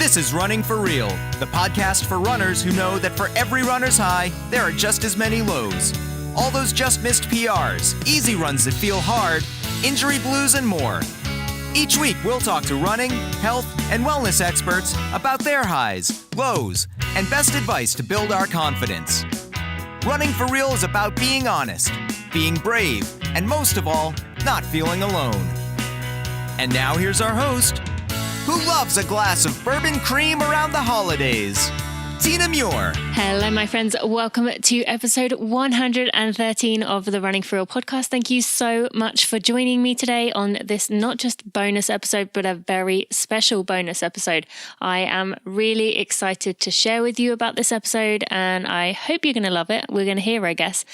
This is Running for Real, the podcast for runners who know that for every runner's high, there are just as many lows. All those just missed PRs, easy runs that feel hard, injury blues, and more. Each week, we'll talk to running, health, and wellness experts about their highs, lows, and best advice to build our confidence. Running for Real is about being honest, being brave, and most of all, not feeling alone. And now here's our host, who loves a glass of bourbon cream around the holidays, Tina Muir. Hello, my friends. Welcome to episode 113 of the Running for Real podcast. Thank you so much for joining me today on this not just bonus episode, but a very special bonus episode. I am really excited to share with you about this episode, and I hope you're going to love it. We're going to hear, I guess.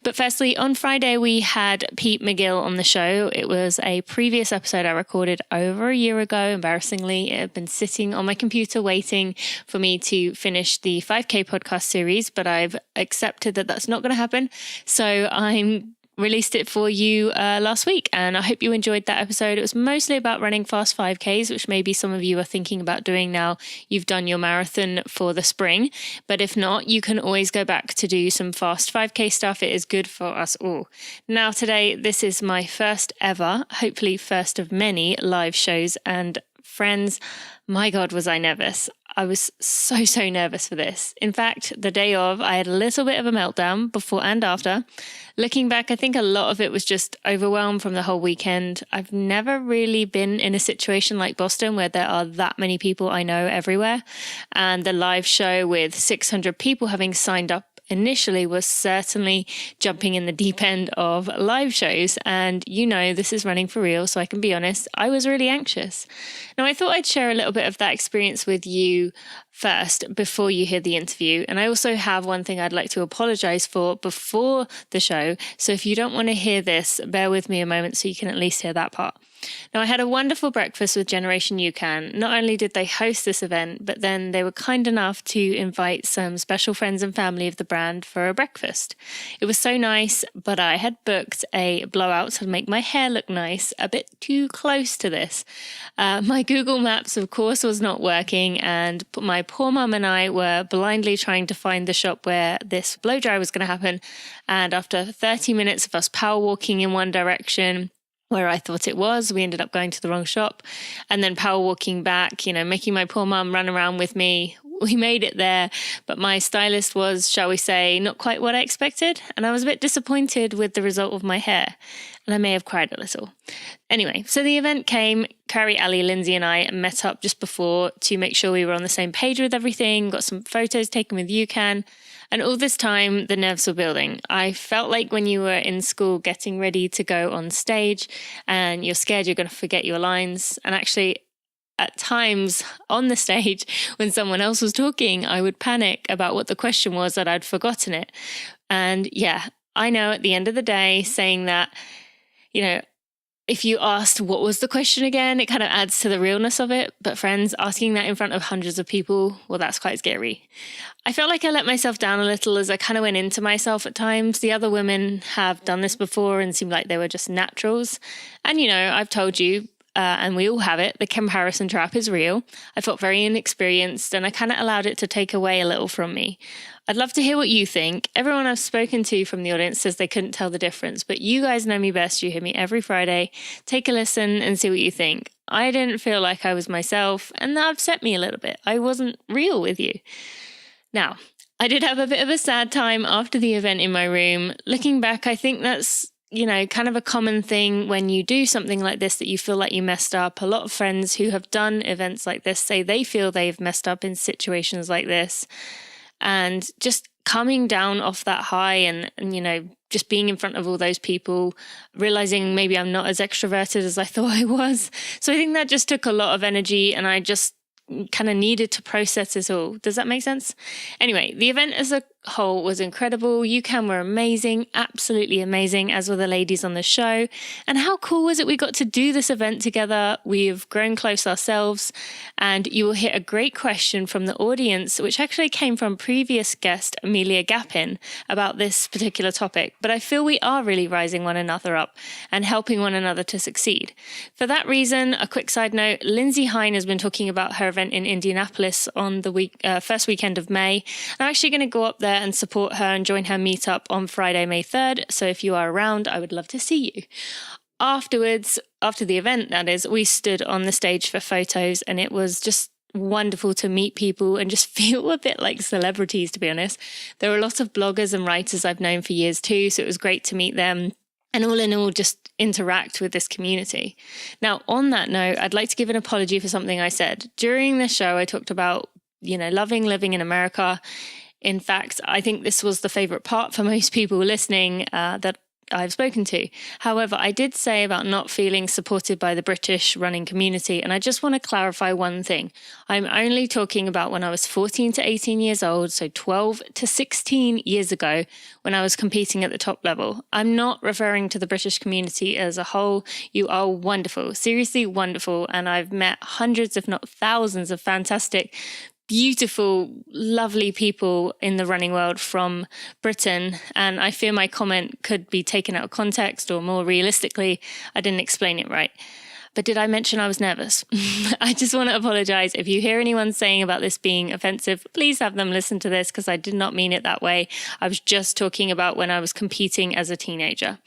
But firstly, on Friday, we had Pete McGill on the show. It was a previous episode I recorded over a year ago. Embarrassingly, it had been sitting on my computer waiting for me to finish the 5K podcast series, but I've accepted that that's not going to happen. So I released it for you last week, and I hope you enjoyed that episode. It was mostly about running fast 5Ks, which maybe some of you are thinking about doing now you've done your marathon for the spring. But if not, you can always go back to do some fast 5K stuff. It is good for us all. Now today, this is my first ever, hopefully first of many live shows, and friends, my God, was I nervous. I was so nervous for this. In fact, the day of, I had a little bit of a meltdown before and after. Looking back, I think a lot of it was just overwhelmed from the whole weekend. I've never really been in a situation like Boston where there are that many people I know everywhere. And the live show with 600 people having signed up initially was certainly jumping in the deep end of live shows. And you know, this is Running for Real, so I can be honest, I was really anxious. Now, I thought I'd share a little bit of that experience with you first before you hear the interview. And I also have one thing I'd like to apologize for before the show. So if you don't want to hear this, bear with me a moment so you can at least hear that part. Now, I had a wonderful breakfast with Generation UCAN. Not only did they host this event, but then they were kind enough to invite some special friends and family of the brand for a breakfast. It was so nice, but I had booked a blowout to make my hair look nice, a bit too close to this. My Google Maps, of course, was not working, and my poor mum and I were blindly trying to find the shop where this blow dry was going to happen. And after 30 minutes of us power walking in one direction, where I thought it was, we ended up going to the wrong shop, and then power walking back, making my poor mum run around with me. We made it there, but my stylist was, shall we say, not quite what I expected, and I was a bit disappointed with the result of my hair, and I may have cried a little. Anyway, so the event came. Carrie, Ali, Lindsey, and I met up just before to make sure we were on the same page with everything, got some photos taken with UCAN. And all this time, the nerves were building. I felt like when you were in school getting ready to go on stage and you're scared you're going to forget your lines. And actually, at times on the stage, when someone else was talking, I would panic about what the question was that I'd forgotten it. And yeah, I know at the end of the day, saying that, if you asked what was the question again, it kind of adds to the realness of it. But friends, asking that in front of hundreds of people, well, that's quite scary. I felt like I let myself down a little as I kind of went into myself at times. The other women have done this before and seemed like they were just naturals. And, I've told you, and we all have it, the comparison trap is real. I felt very inexperienced and I kind of allowed it to take away a little from me. I'd love to hear what you think. Everyone I've spoken to from the audience says they couldn't tell the difference, but you guys know me best. You hear me every Friday. Take a listen and see what you think. I didn't feel like I was myself, and that upset me a little bit. I wasn't real with you. Now, I did have a bit of a sad time after the event in my room. Looking back, I think that's kind of a common thing when you do something like this, that you feel like you messed up. A lot of friends who have done events like this say they feel they've messed up in situations like this. And just coming down off that high and just being in front of all those people, realizing maybe I'm not as extroverted as I thought I was. So I think that just took a lot of energy, and I just kind of needed to process it all. Does that make sense? Anyway, the event as a whole was incredible. UCAN were amazing, absolutely amazing, as were the ladies on the show. And how cool was it we got to do this event together? We've grown close ourselves, and you will hear a great question from the audience, which actually came from previous guest Amelia Gappin about this particular topic. But I feel we are really rising one another up and helping one another to succeed. For that reason, a quick side note, Lindsey Hein has been talking about her event in Indianapolis on the first weekend of May. I'm actually going to go up there and support her and join her meetup on Friday, May 3rd. So if you are around, I would love to see you. Afterwards, after the event, that is, we stood on the stage for photos, and it was just wonderful to meet people and just feel a bit like celebrities, to be honest. There were a lot of bloggers and writers I've known for years too, so it was great to meet them. And all in all, just interact with this community. Now, on that note, I'd like to give an apology for something I said. During the show, I talked about, loving living in America. In fact, I think this was the favorite part for most people listening that I've spoken to. However, I did say about not feeling supported by the British running community, and I just want to clarify one thing. I'm only talking about when I was 14 to 18 years old, so 12 to 16 years ago, when I was competing at the top level. I'm not referring to the British community as a whole. You are wonderful, seriously wonderful, and I've met hundreds, if not thousands, of fantastic, beautiful, lovely people in the running world from Britain, and I fear my comment could be taken out of context, or more realistically, I didn't explain it right. But did I mention I was nervous? I just want to apologize. If you hear anyone saying about this being offensive, please have them listen to this, because I did not mean it that way. I was just talking about when I was competing as a teenager.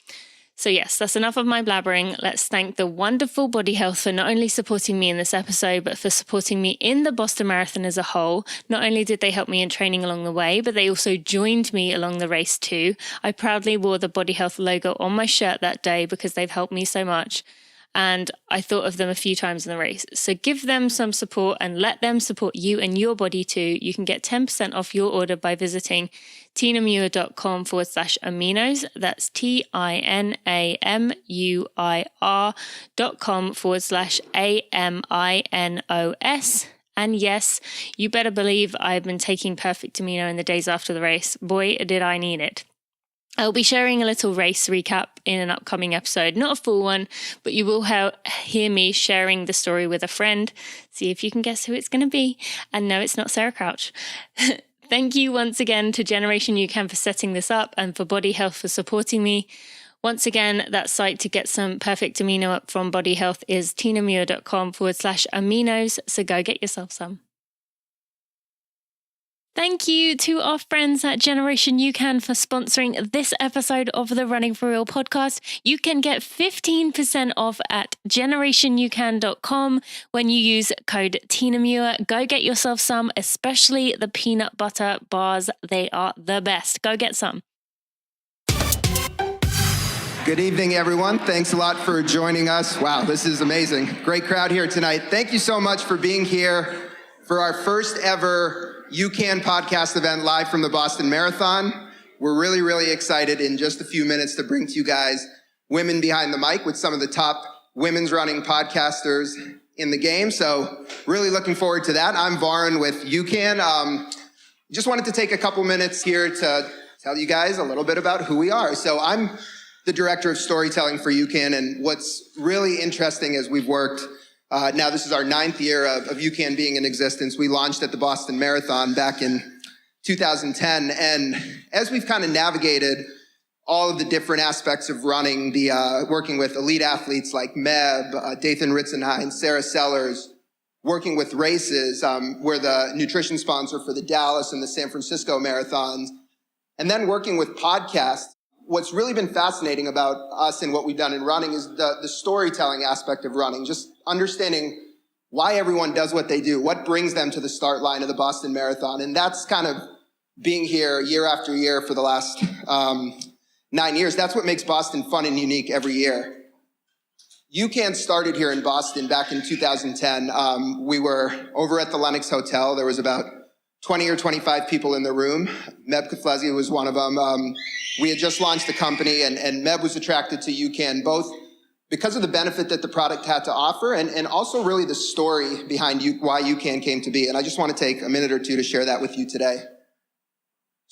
So yes, that's enough of my blabbering. Let's thank the wonderful Body Health for not only supporting me in this episode, but for supporting me in the Boston Marathon as a whole. Not only did they help me in training along the way, but they also joined me along the race too. I proudly wore the Body Health logo on my shirt that day because they've helped me so much. And I thought of them a few times in the race. So give them some support and let them support you and your body too. You can get 10% off your order by visiting tinamuir.com/aminos. That's TINAMUIR.com/AMINOS. And yes, you better believe I've been taking Perfect Amino in the days after the race. Boy, did I need it. I'll be sharing a little race recap in an upcoming episode, not a full one, but you will hear me sharing the story with a friend. See if you can guess who it's going to be. And no, it's not Sarah Crouch. Thank you once again to Generation UCAN for setting this up, and for Body Health for supporting me. Once again, that site to get some Perfect Amino up from Body Health is tinamuir.com/aminos. So go get yourself some. Thank you to our friends at Generation UCAN for sponsoring this episode of the Running for Real podcast. You can get 15% off at generationucan.com when you use code TINAMUIR. Go get yourself some, especially the peanut butter bars. They are the best. Go get some. Good evening, everyone. Thanks a lot for joining us. Wow, this is amazing. Great crowd here tonight. Thank you so much for being here for our first ever UCAN podcast event live from the Boston Marathon. We're really, really excited in just a few minutes to bring to you guys Women Behind the Mic with some of the top women's running podcasters in the game. So really looking forward to that. I'm Varun with UCAN. Just wanted to take a couple minutes here to tell you guys a little bit about who we are. So I'm the director of storytelling for UCAN, and what's really interesting is we've worked now this is our 9th year of UCAN being in existence. We launched at the Boston Marathon back in 2010. And as we've kind of navigated all of the different aspects of running, working with elite athletes like Meb, Dathan Ritzenhein, Sarah Sellers, working with races, we're the nutrition sponsor for the Dallas and the San Francisco marathons, and then working with podcasts. What's really been fascinating about us and what we've done in running is the storytelling aspect of running, just understanding why everyone does what they do, what brings them to the start line of the Boston Marathon. And that's kind of being here year after year for the last 9 years. That's what makes Boston fun and unique every year. UCAN started here in Boston back in 2010. We were over at the Lenox Hotel. There was about 20 or 25 people in the room. Meb Keflezia was one of them. We had just launched the company, and Meb was attracted to UCAN, both because of the benefit that the product had to offer and also really the story behind why UCAN came to be. And I just want to take a minute or two to share that with you today.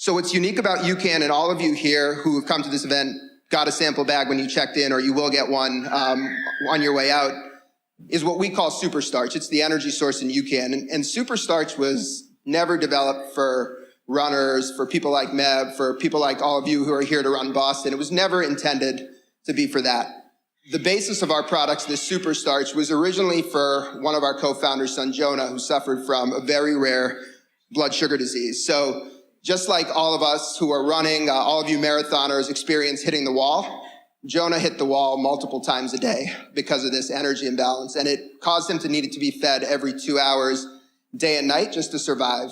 So what's unique about UCAN, and all of you here who have come to this event got a sample bag when you checked in, or you will get one on your way out, is what we call super starch. It's the energy source in UCAN. And super starch was never developed for runners, for people like Mev, for people like all of you who are here to run Boston. It was never intended to be for that. The basis of our products, this super starch, was originally for one of our co-founders' son, Jonah, who suffered from a very rare blood sugar disease. So just like all of us who are running, all of you marathoners experience hitting the wall, Jonah hit the wall multiple times a day because of this energy imbalance, and it caused him to need to be fed every 2 hours, day and night, just to survive.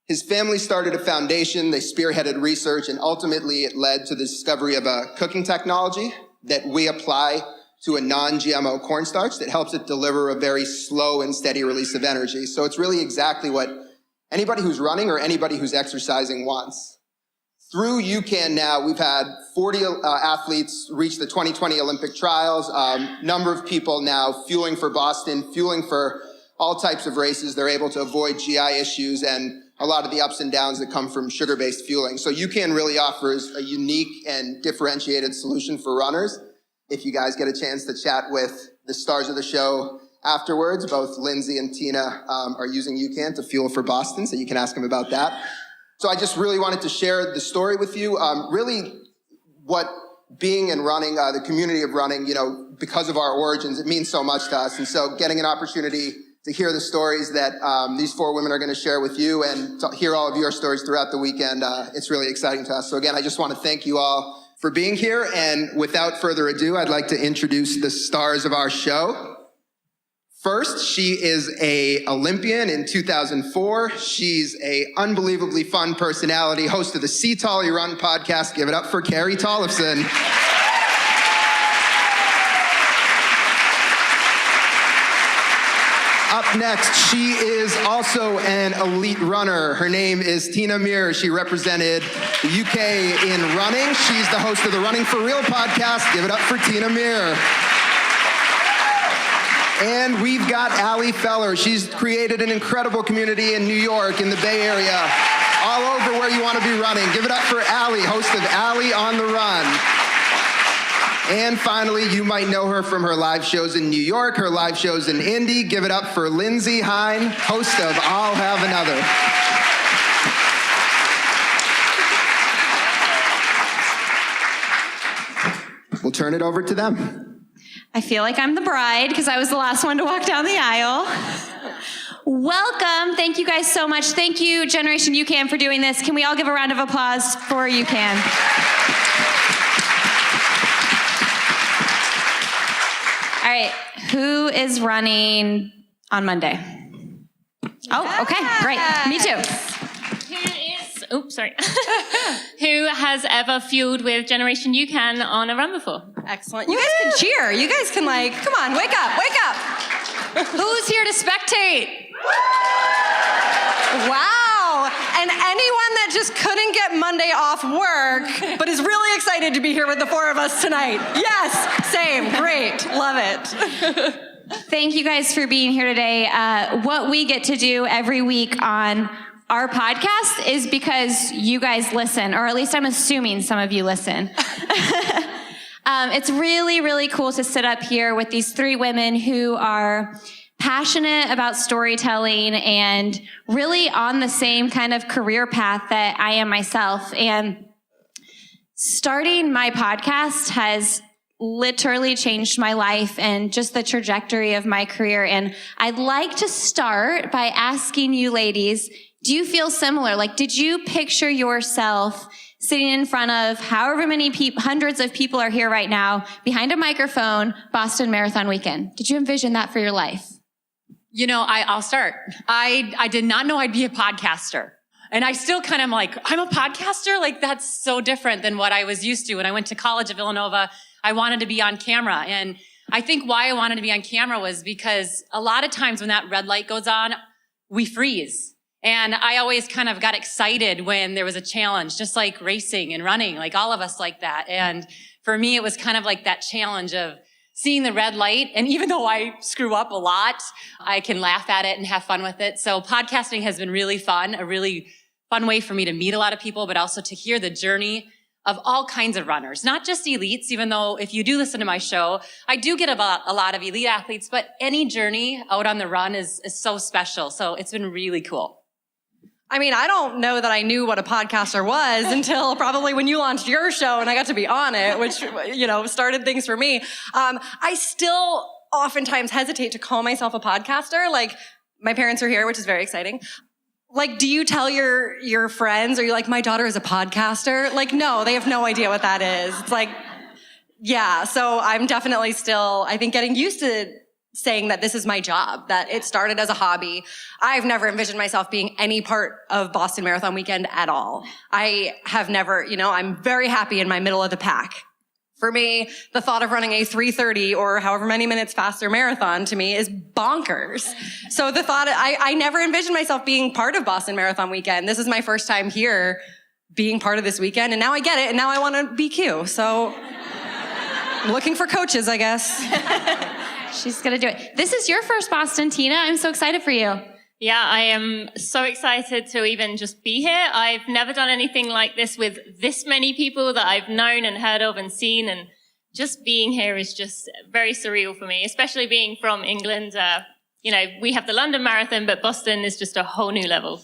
His family started a foundation, they spearheaded research, and ultimately it led to the discovery of a cooking technology that we apply to a non-GMO cornstarch that helps it deliver a very slow and steady release of energy. So it's really exactly what anybody who's running or anybody who's exercising wants. Through UCAN now, we've had 40 athletes reach the 2020 Olympic trials, number of people now fueling for Boston, fueling for all types of races. They're able to avoid GI issues and a lot of the ups and downs that come from sugar-based fueling. So UCAN really offers a unique and differentiated solution for runners. If you guys get a chance to chat with the stars of the show afterwards, both Lindsey and Tina are using UCAN to fuel for Boston, so you can ask them about that. So I just really wanted to share the story with you. Really what being and running, the community of running, because of our origins, it means so much to us. And so getting an opportunity to hear the stories that these 4 women are going to share with you and to hear all of your stories throughout the weekend, it's really exciting to us. So again, I just want to thank you all for being here. And without further ado, I'd like to introduce the stars of our show. First, she is an Olympian in 2004. She's an unbelievably fun personality, host of the CTolle Run podcast. Give it up for Carrie Tollefson. Up next, she is also an elite runner. Her name is Tina Mir. She represented the UK in running. She's the host of the Running for Real podcast. Give it up for Tina Mir. And we've got Allie Feller. She's created an incredible community in New York, in the Bay Area, all over where you want to be running. Give it up for Allie, host of Allie on the Run. And finally, you might know her from her live shows in New York, her live shows in Indy. Give it up for Lindsey, Hein, host of I'll Have Another. We'll turn it over to them. I feel like I'm the bride because I was the last one to walk down the aisle. Welcome. Thank you guys so much. Thank you, Generation UCAN, for doing this. Can we all give a round of applause for UCAN? All right. Who is running on Monday? Oh, okay. Great. Me too. Who has ever fueled with Generation UCAN on a run before? Excellent. You guys can cheer. You guys can come on, wake up, wake up. Who's here to spectate? Wow. And anyone that just couldn't get Monday off work, but is really excited to be here with the 4 of us tonight. Yes, same, great, love it. Thank you guys for being here today. What we get to do every week on our podcast is because you guys listen, or at least I'm assuming some of you listen. It's really, really cool to sit up here with these 3 women who are passionate about storytelling and really on the same kind of career path that I am myself. And starting my podcast has literally changed my life and just the trajectory of my career. And I'd like to start by asking you ladies, do you feel similar? Did you picture yourself sitting in front of however many hundreds of people are here right now, behind a microphone, Boston Marathon weekend? Did you envision that for your life? I'll start. I did not know I'd be a podcaster. And I still kind of I'm a podcaster? That's so different than what I was used to. When I went to college at Villanova, I wanted to be on camera. And I think why I wanted to be on camera was because a lot of times when that red light goes on, we freeze. And I always kind of got excited when there was a challenge, just like racing and running, all of us like that. And for me, it was kind of like that challenge of seeing the red light. And even though I screw up a lot, I can laugh at it and have fun with it. So podcasting has been really fun, a really fun way for me to meet a lot of people, but also to hear the journey of all kinds of runners, not just elites, even though if you do listen to my show, I do get about a lot of elite athletes, but any journey out on the run is so special. So it's been really cool. I mean, I don't know that I knew what a podcaster was until probably when you launched your show and I got to be on it, which, started things for me. I still oftentimes hesitate to call myself a podcaster. Like, my parents are here, which is very exciting. Like, do you tell your friends, are you like, my daughter is a podcaster? Like, no, they have no idea what that is. It's like, yeah. So I'm definitely still, I think, getting used to saying that this is my job, that it started as a hobby. I've never envisioned myself being any part of Boston Marathon weekend at all. I have never, I'm very happy in my middle of the pack. For me, the thought of running a 3:30 or however many minutes faster marathon to me is bonkers. So the thought, I never envisioned myself being part of Boston Marathon weekend. This is my first time here being part of this weekend, and now I get it, and now I want to BQ. So I'm looking for coaches, I guess. She's going to do it. This is your first Boston, Tina. I'm so excited for you. Yeah, I am so excited to even just be here. I've never done anything like this with this many people that I've known and heard of and seen, and just being here is just very surreal for me, especially being from England. We have the London Marathon, but Boston is just a whole new level.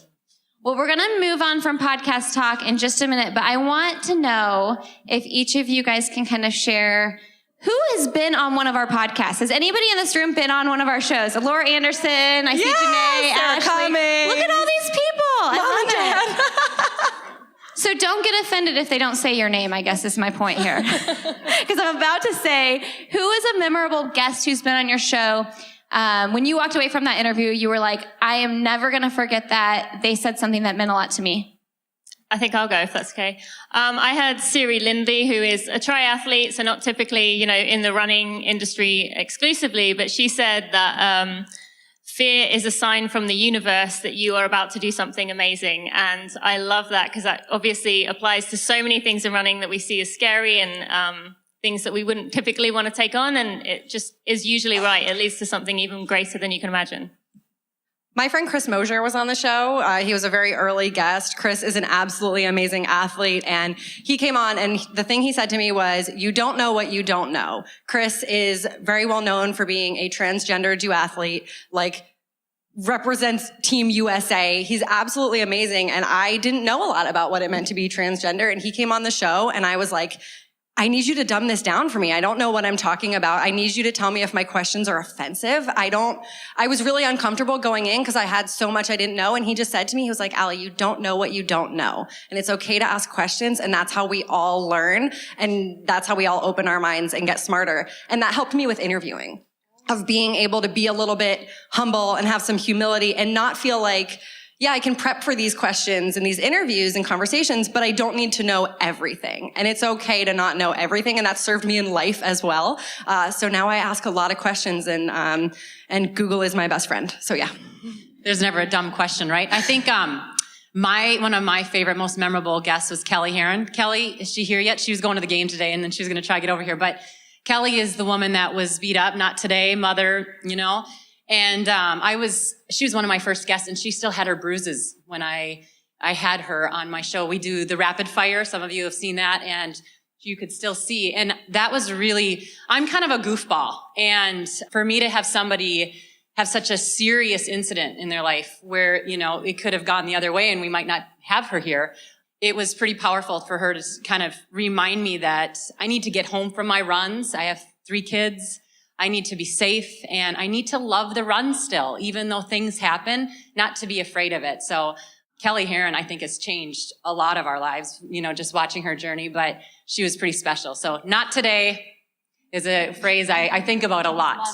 Well, we're going to move on from podcast talk in just a minute, but I want to know if each of you guys can kind of share who has been on one of our podcasts. Has anybody in this room been on one of our shows? Laura Anderson, I see Janae, Ashley. Look at all these people. I love it. So don't get offended if they don't say your name, I guess is my point here. Because I'm about to say, who is a memorable guest who's been on your show? When you walked away from that interview, you were like, I am never going to forget that. They said something that meant a lot to me. I think I'll go if that's okay. I had Lindsey, who is a triathlete, so not typically, in the running industry exclusively, but she said that fear is a sign from the universe that you are about to do something amazing. And I love that because that obviously applies to so many things in running that we see as scary and things that we wouldn't typically want to take on. And it just is usually right. It leads to something even greater than you can imagine. My friend Chris Mosier was on the show. He was a very early guest. Chris is an absolutely amazing athlete, and he came on, and the thing he said to me was, you don't know what you don't know. Chris is very well known for being a transgender duathlete, represents Team USA. He's absolutely amazing, and I didn't know a lot about what it meant to be transgender, and he came on the show, and I was like, I need you to dumb this down for me. I don't know what I'm talking about. I need you to tell me if my questions are offensive. I was really uncomfortable going in because I had so much I didn't know. And he just said to me, he was like, Allie, you don't know what you don't know. And it's okay to ask questions. And that's how we all learn. And that's how we all open our minds and get smarter. And that helped me with interviewing, of being able to be a little bit humble and have some humility and not feel like, yeah, I can prep for these questions and these interviews and conversations, but I don't need to know everything. And it's okay to not know everything. And that served me in life as well. So now I ask a lot of questions and Google is my best friend. So yeah. There's never a dumb question, right? I think, one of my favorite, most memorable guests was Kelly Herron. Kelly, is she here yet? She was going to the game today and then she was going to try to get over here. But Kelly is the woman that was beat up, not today, mother, And she was one of my first guests, and she still had her bruises when I had her on my show. We do the rapid fire. Some of you have seen that, and you could still see. And that was really, I'm kind of a goofball. And for me to have somebody have such a serious incident in their life where, it could have gone the other way and we might not have her here, it was pretty powerful for her to kind of remind me that I need to get home from my runs. I have 3 kids. I need to be safe, and I need to love the run still, even though things happen, not to be afraid of it. So Kelly Herron, I think, has changed a lot of our lives, just watching her journey, but she was pretty special. So not today is a phrase I think about a lot. Love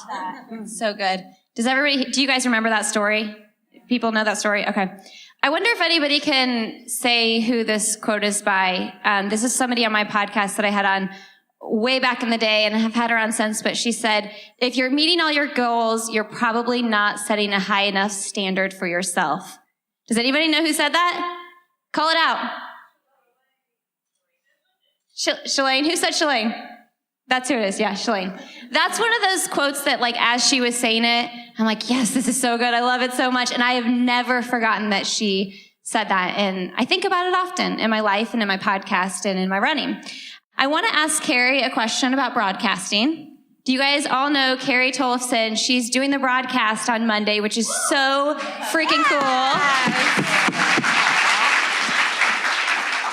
that. So good. Do you guys remember that story? People know that story? Okay. I wonder if anybody can say who this quote is by. This is somebody on my podcast that I had on way back in the day, and have had her on since, but she said, if you're meeting all your goals, you're probably not setting a high enough standard for yourself. Does anybody know who said that? Call it out. Shalane? Who said Shalane? That's who it is. Yeah, Shalane. That's one of those quotes that, as she was saying it, I'm like, yes, this is so good. I love it so much. And I have never forgotten that she said that, and I think about it often in my life and in my podcast and in my running. I want to ask Carrie a question about broadcasting. Do you guys all know Carrie Tollefson? She's doing the broadcast on Monday, which is so freaking cool.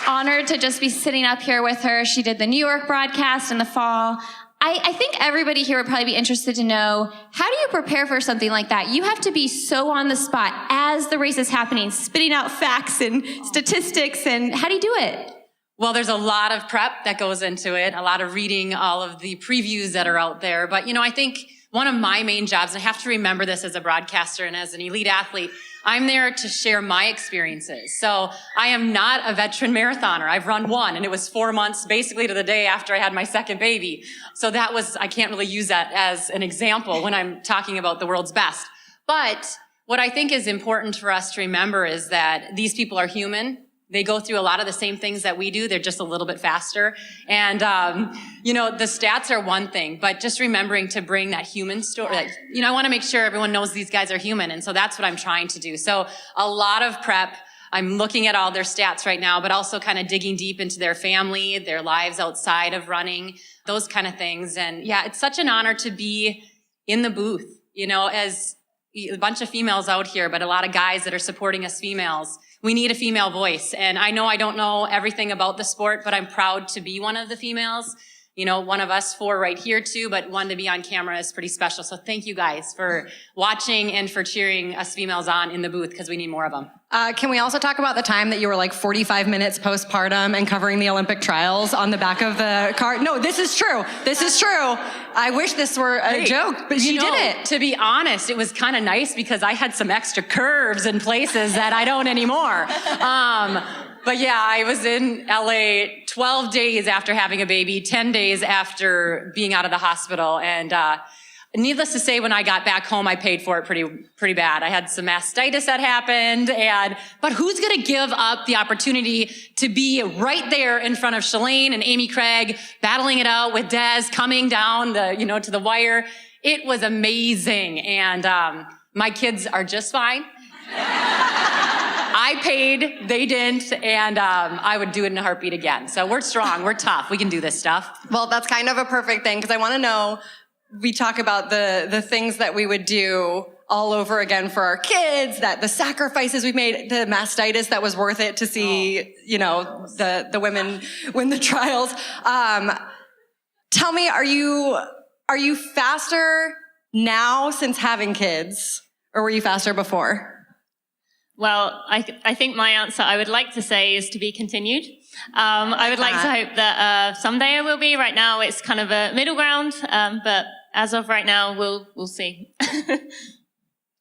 Honored to just be sitting up here with her. She did the New York broadcast in the fall. I think everybody here would probably be interested to know, how do you prepare for something like that? You have to be so on the spot as the race is happening, spitting out facts and statistics, and how do you do it? Well, there's a lot of prep that goes into it, a lot of reading all of the previews that are out there. But, I think one of my main jobs, and I have to remember this as a broadcaster and as an elite athlete, I'm there to share my experiences. So I am not a veteran marathoner. I've run one, and it was 4 months basically to the day after I had my second baby. So I can't really use that as an example when I'm talking about the world's best. But what I think is important for us to remember is that these people are human. They go through a lot of the same things that we do. They're just a little bit faster. And, the stats are one thing, but just remembering to bring that human story. I want to make sure everyone knows these guys are human. And so that's what I'm trying to do. So a lot of prep. I'm looking at all their stats right now, but also kind of digging deep into their family, their lives outside of running, those kind of things. And yeah, it's such an honor to be in the booth, as a bunch of females out here, but a lot of guys that are supporting us females. We need a female voice. And I know I don't know everything about the sport, but I'm proud to be one of the females. One of us four right here too, but one to be on camera is pretty special. So thank you guys for watching and for cheering us females on in the booth, because we need more of them. Can we also talk about the time that you were like 45 minutes postpartum and covering the Olympic trials on the back of the car? No, this is true. This is true. I wish this were a joke, but she did it. To be honest, it was kind of nice because I had some extra curves in places that I don't anymore. But yeah, I was in LA 12 days after having a baby, 10 days after being out of the hospital. And needless to say, when I got back home, I paid for it pretty bad. I had some mastitis that happened. But who's going to give up the opportunity to be right there in front of Shalane and Amy Craig, battling it out with Des, coming down to the wire? It was amazing. And my kids are just fine. I paid, they didn't, and I would do it in a heartbeat again. So we're strong, we're tough, we can do this stuff. Well, that's kind of a perfect thing, because I want to know, we talk about the things that we would do all over again for our kids, that the sacrifices we made, the mastitis that was worth it to see, the women win the trials. Tell me, are you faster now since having kids, or were you faster before? Well, I think my answer, I would like to say, is to be continued. I would like to hope that someday I will be. Right now, it's kind of a middle ground, but as of right now, we'll see. Where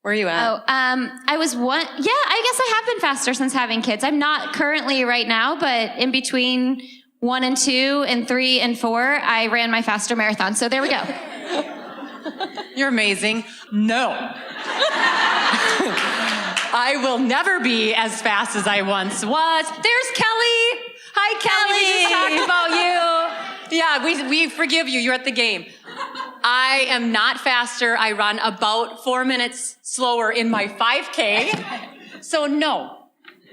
are you at? I was one. Yeah, I guess I have been faster since having kids. I'm not currently right now, but in between 1 and 2 and 3 and 4, I ran my faster marathon. So there we go. You're amazing. No. I will never be as fast as I once was. There's Kelly. Hi, Kelly. We just talked about you. Yeah, we forgive you. You're at the game. I am not faster. I run about 4 minutes slower in my 5K. So no.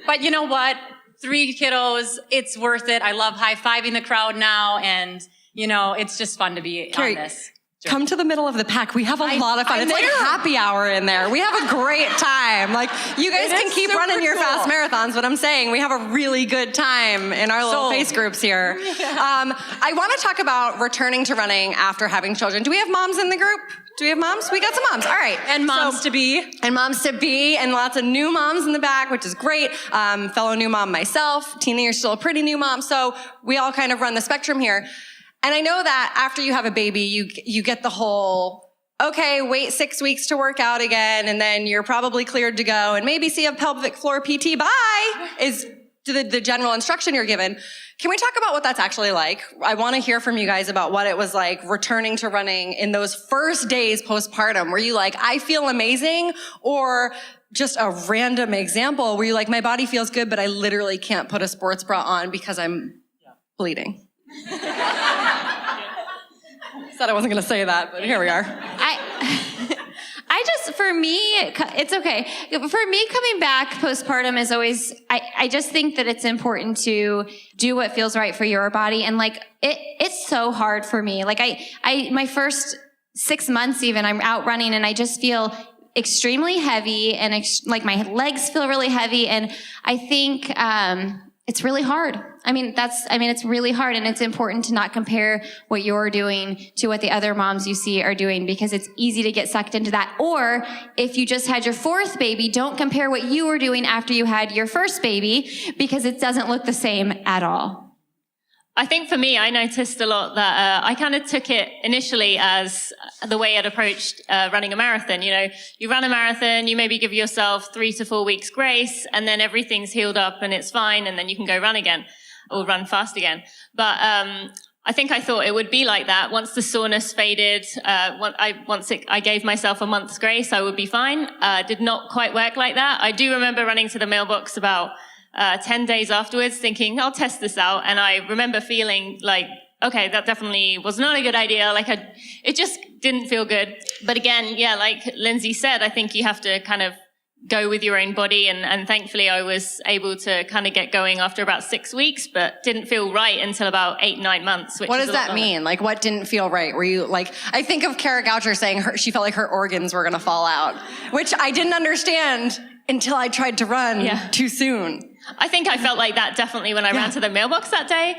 But you know what? 3 kiddos, it's worth it. I love high-fiving the crowd now, and it's just fun to be Carrie, on this. Come to the middle of the pack. We have a lot of fun. It's like happy hour in there. We have a great time. Like, you guys can keep running your fast marathons, but I'm saying we have a really good time in our little face groups here. I want to talk about returning to running after having children. Do we have moms in the group? Do we have moms? We got some moms. All right. And moms to be. And moms to be, and lots of new moms in the back, which is great. Fellow new mom myself. Tina, you're still a pretty new mom. So we all kind of run the spectrum here. And I know that after you have a baby, you get the whole, okay, wait 6 weeks to work out again, and then you're probably cleared to go, and maybe see a pelvic floor PT, bye, is the general instruction you're given. Can we talk about what that's actually like? I want to hear from you guys about what it was like returning to running in those first days postpartum. Were you like, I feel amazing? Or just a random example where you're like, my body feels good, but I literally can't put a sports bra on because I'm bleeding? Said I wasn't going to say that, but here we are. I just, for me, it's okay. For me, coming back postpartum is always, I just think that it's important to do what feels right for your body. And like, it's so hard for me. Like my first 6 months even, I'm out running and I just feel extremely heavy and like my legs feel really heavy. And I think, it's really hard. It's really hard, and it's important to not compare what you're doing to what the other moms you see are doing, because it's easy to get sucked into that. Or if you just had your fourth baby, don't compare what you were doing after you had your first baby, because it doesn't look the same at all. I think for me, I noticed a lot that I kind of took it initially as the way I'd approached running a marathon. You know, you run a marathon, you maybe give yourself 3 to 4 weeks grace, and then everything's healed up and it's fine, and then you can go run again or run fast again. But I think I thought it would be like that. Once the soreness faded, I gave myself a month's grace, I would be fine. Did not quite work like that. I do remember running to the mailbox about 10 days afterwards thinking, I'll test this out. And I remember feeling like, okay, that definitely was not a good idea. Like it just didn't feel good. But again, yeah, like Lindsey said, I think you have to kind of go with your own body. And thankfully I was able to kind of get going after about 6 weeks, but didn't feel right until about 8-9 months. What does that mean? Like, what didn't feel right? Were you like, I think of Carrie Goucher saying she felt like her organs were going to fall out, which I didn't understand until I tried to run too soon. I think I felt like that definitely when I ran to the mailbox that day.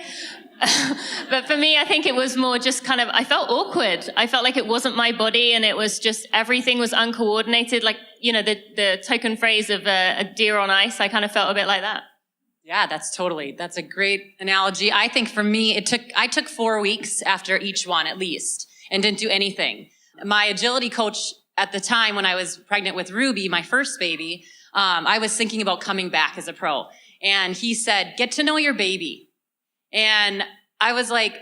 But for me, I think it was more just kind of, I felt awkward. I felt like it wasn't my body, and it was just, everything was uncoordinated. Like, you know, the token phrase of a deer on ice, I kind of felt a bit like that. Yeah, that's a great analogy. I think for me, I took 4 weeks after each one at least and didn't do anything. My agility coach at the time when I was pregnant with Ruby, my first baby, I was thinking about coming back as a pro. And he said, get to know your baby. And I was like,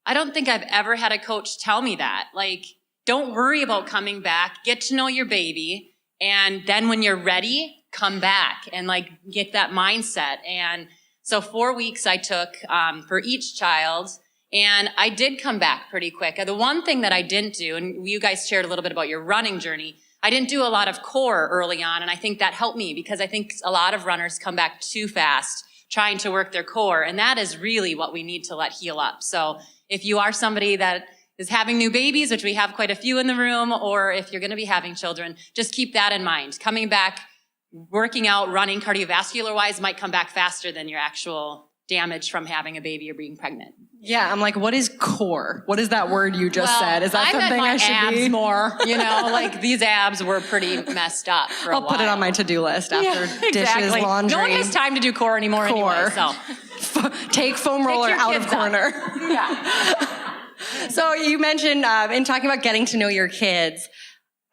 I don't think I've ever had a coach tell me that. Like, don't worry about coming back. Get to know your baby. And then when you're ready, come back and like get that mindset. And so 4 weeks I took for each child. And I did come back pretty quick. The one thing that I didn't do, and you guys shared a little bit about your running journey, I didn't do a lot of core early on, and I think that helped me because I think a lot of runners come back too fast trying to work their core, and that is really what we need to let heal up. So if you are somebody that is having new babies, which we have quite a few in the room, or if you're going to be having children, just keep that in mind. Coming back, working out, running cardiovascular-wise might come back faster than your actual damage from having a baby or being pregnant. Yeah, I'm like, what is core? What is that word you just said? Is that something I should abs be? More, you know, like these abs were pretty messed up for a while. I'll put it on my to-do list after dishes, laundry. No one has time to do core anymore anyway, so. Take foam roller out of corner. Yeah. So you mentioned in talking about getting to know your kids,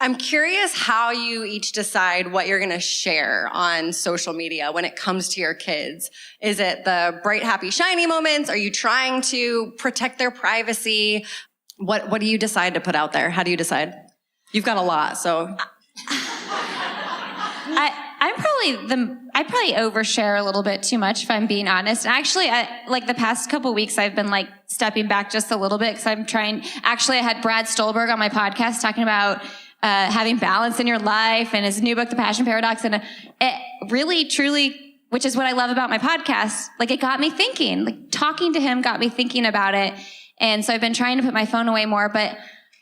I'm curious how you each decide what you're going to share on social media when it comes to your kids. Is it the bright, happy, shiny moments? Are you trying to protect their privacy? What do you decide to put out there? How do you decide? You've got a lot, so. I probably overshare a little bit too much, if I'm being honest. Actually, like the past couple weeks, I've been like stepping back just a little bit because I had Brad Stolberg on my podcast talking about having balance in your life and his new book, The Passion Paradox. And it really, truly, which is what I love about my podcast, like it got me thinking, like talking to him got me thinking about it. And so I've been trying to put my phone away more, but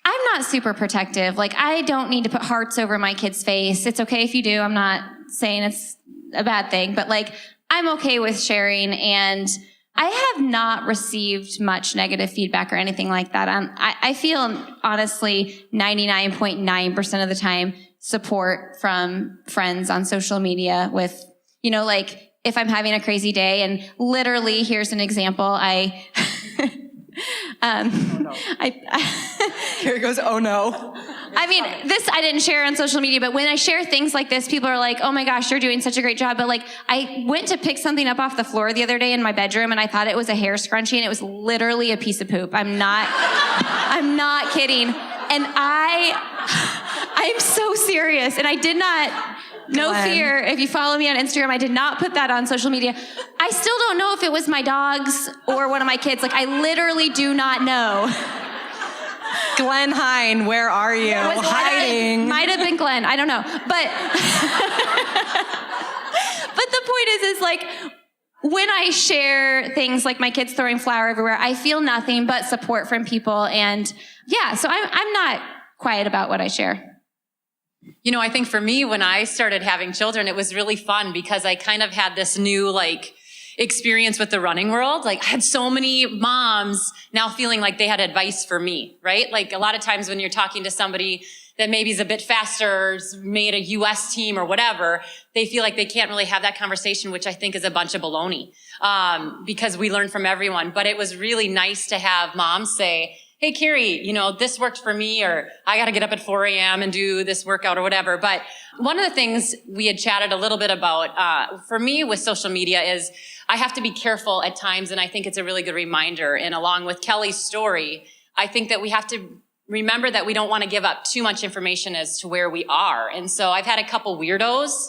I'm not super protective. Like I don't need to put hearts over my kid's face. It's okay if you do. I'm not saying it's a bad thing, but like I'm okay with sharing, and I have not received much negative feedback or anything like that. I feel honestly 99.9% of the time support from friends on social media with, you know, like if I'm having a crazy day, and literally here's an example. Here goes, oh no. I mean, this I didn't share on social media, but when I share things like this, people are like, oh my gosh, you're doing such a great job. But like, I went to pick something up off the floor the other day in my bedroom, and I thought it was a hair scrunchie, and it was literally a piece of poop. I'm not kidding. And I'm so serious. And I did not, no fear. If you follow me on Instagram, I did not put that on social media. I still don't know if it was my dogs or one of my kids. Like, I literally do not know. Glenn Hein, where are you? Hiding. Might have been Glenn. I don't know. But but the point is like, when I share things like my kids throwing flour everywhere, I feel nothing but support from people. And yeah, so I'm not quiet about what I share. You know, I think for me, when I started having children, it was really fun because I kind of had this new, like, experience with the running world. Like, I had so many moms now feeling like they had advice for me, right? Like, a lot of times when you're talking to somebody that maybe is a bit faster, made a US team or whatever, they feel like they can't really have that conversation, which I think is a bunch of baloney, because we learn from everyone. But it was really nice to have moms say, hey, Carrie, you know, this worked for me, or I got to get up at 4 a.m. and do this workout or whatever. But one of the things we had chatted a little bit about, for me with social media is I have to be careful at times. And I think it's a really good reminder. And along with Kelly's story, I think that we have to remember that we don't want to give up too much information as to where we are. And so I've had a couple weirdos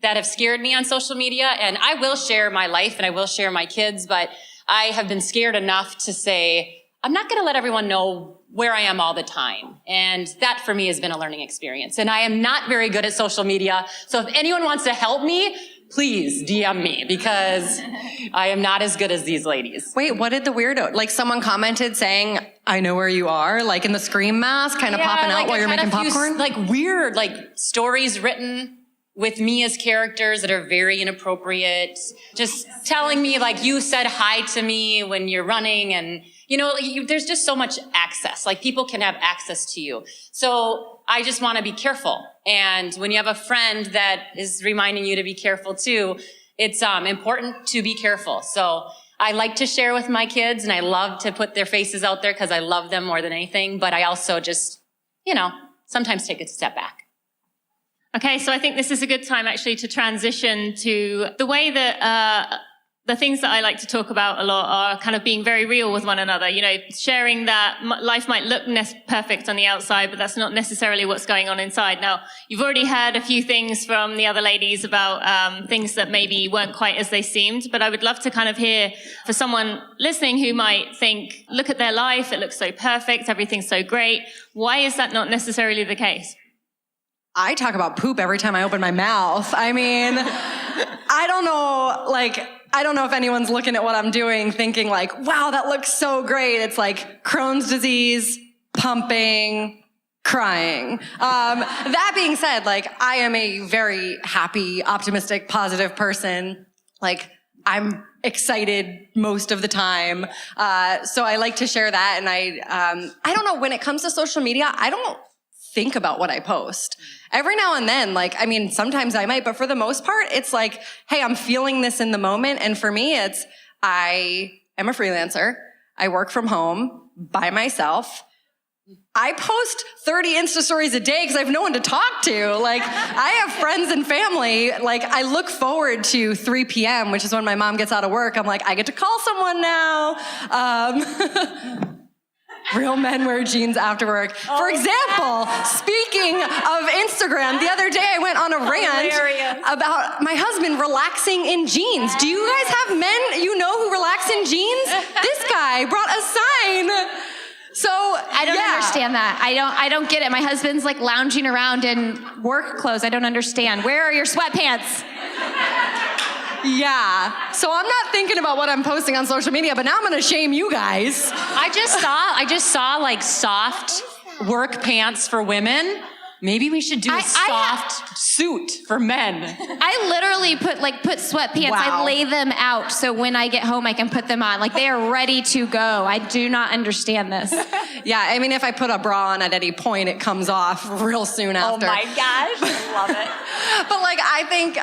that have scared me on social media, and I will share my life and I will share my kids, but I have been scared enough to say, I'm not going to let everyone know where I am all the time. And that for me has been a learning experience. And I am not very good at social media. So if anyone wants to help me, please DM me, because I am not as good as these ladies. Wait, what did the weirdo, like someone commented saying, I know where you are, like in the scream mask, kind of popping out while you're making popcorn? Like weird, like stories written with me as characters that are very inappropriate. Just telling me like, you said hi to me when you're running, and you know, there's just so much access. Like people can have access to you. So I just want to be careful. And when you have a friend that is reminding you to be careful too, it's important to be careful. So I like to share with my kids, and I love to put their faces out there because I love them more than anything. But I also just, you know, sometimes take a step back. Okay, so I think this is a good time actually to transition to the way that the things that I like to talk about a lot are kind of being very real with one another, you know, sharing that life might look perfect on the outside, but that's not necessarily what's going on inside. Now, you've already heard a few things from the other ladies about things that maybe weren't quite as they seemed, but I would love to kind of hear for someone listening who might think, look at their life, it looks so perfect, everything's so great. Why is that not necessarily the case? I talk about poop every time I open my mouth. I mean, I don't know if anyone's looking at what I'm doing thinking like, wow, that looks so great. It's like Crohn's disease, pumping, crying. That being said, like, I am a very happy, optimistic, positive person. Like, I'm excited most of the time. So I like to share that. And I don't know, when it comes to social media, I don't think about what I post. Every now and then, like, I mean, sometimes I might, but for the most part, it's like, hey, I'm feeling this in the moment. And for me, it's, I am a freelancer. I work from home by myself. I post 30 Insta stories a day because I have no one to talk to. Like, I have friends and family. Like, I look forward to 3 p.m., which is when my mom gets out of work. I'm like, I get to call someone now. Real men wear jeans after work. For example, speaking of Instagram, the other day I went on a rant about my husband relaxing in jeans. Do you guys have men you know who relax in jeans? This guy brought a sign. So I don't understand that. I don't get it. My husband's like lounging around in work clothes. I don't understand. Where are your sweatpants? Yeah. So I'm not thinking about what I'm posting on social media, but now I'm going to shame you guys. I just saw like soft work pants for women. Maybe we should do a soft suit for men. I literally put sweatpants. Wow. I lay them out so when I get home I can put them on. Like they are ready to go. I do not understand this. Yeah, I mean, if I put a bra on at any point, it comes off real soon after. Oh my gosh, I love it. But like, I think,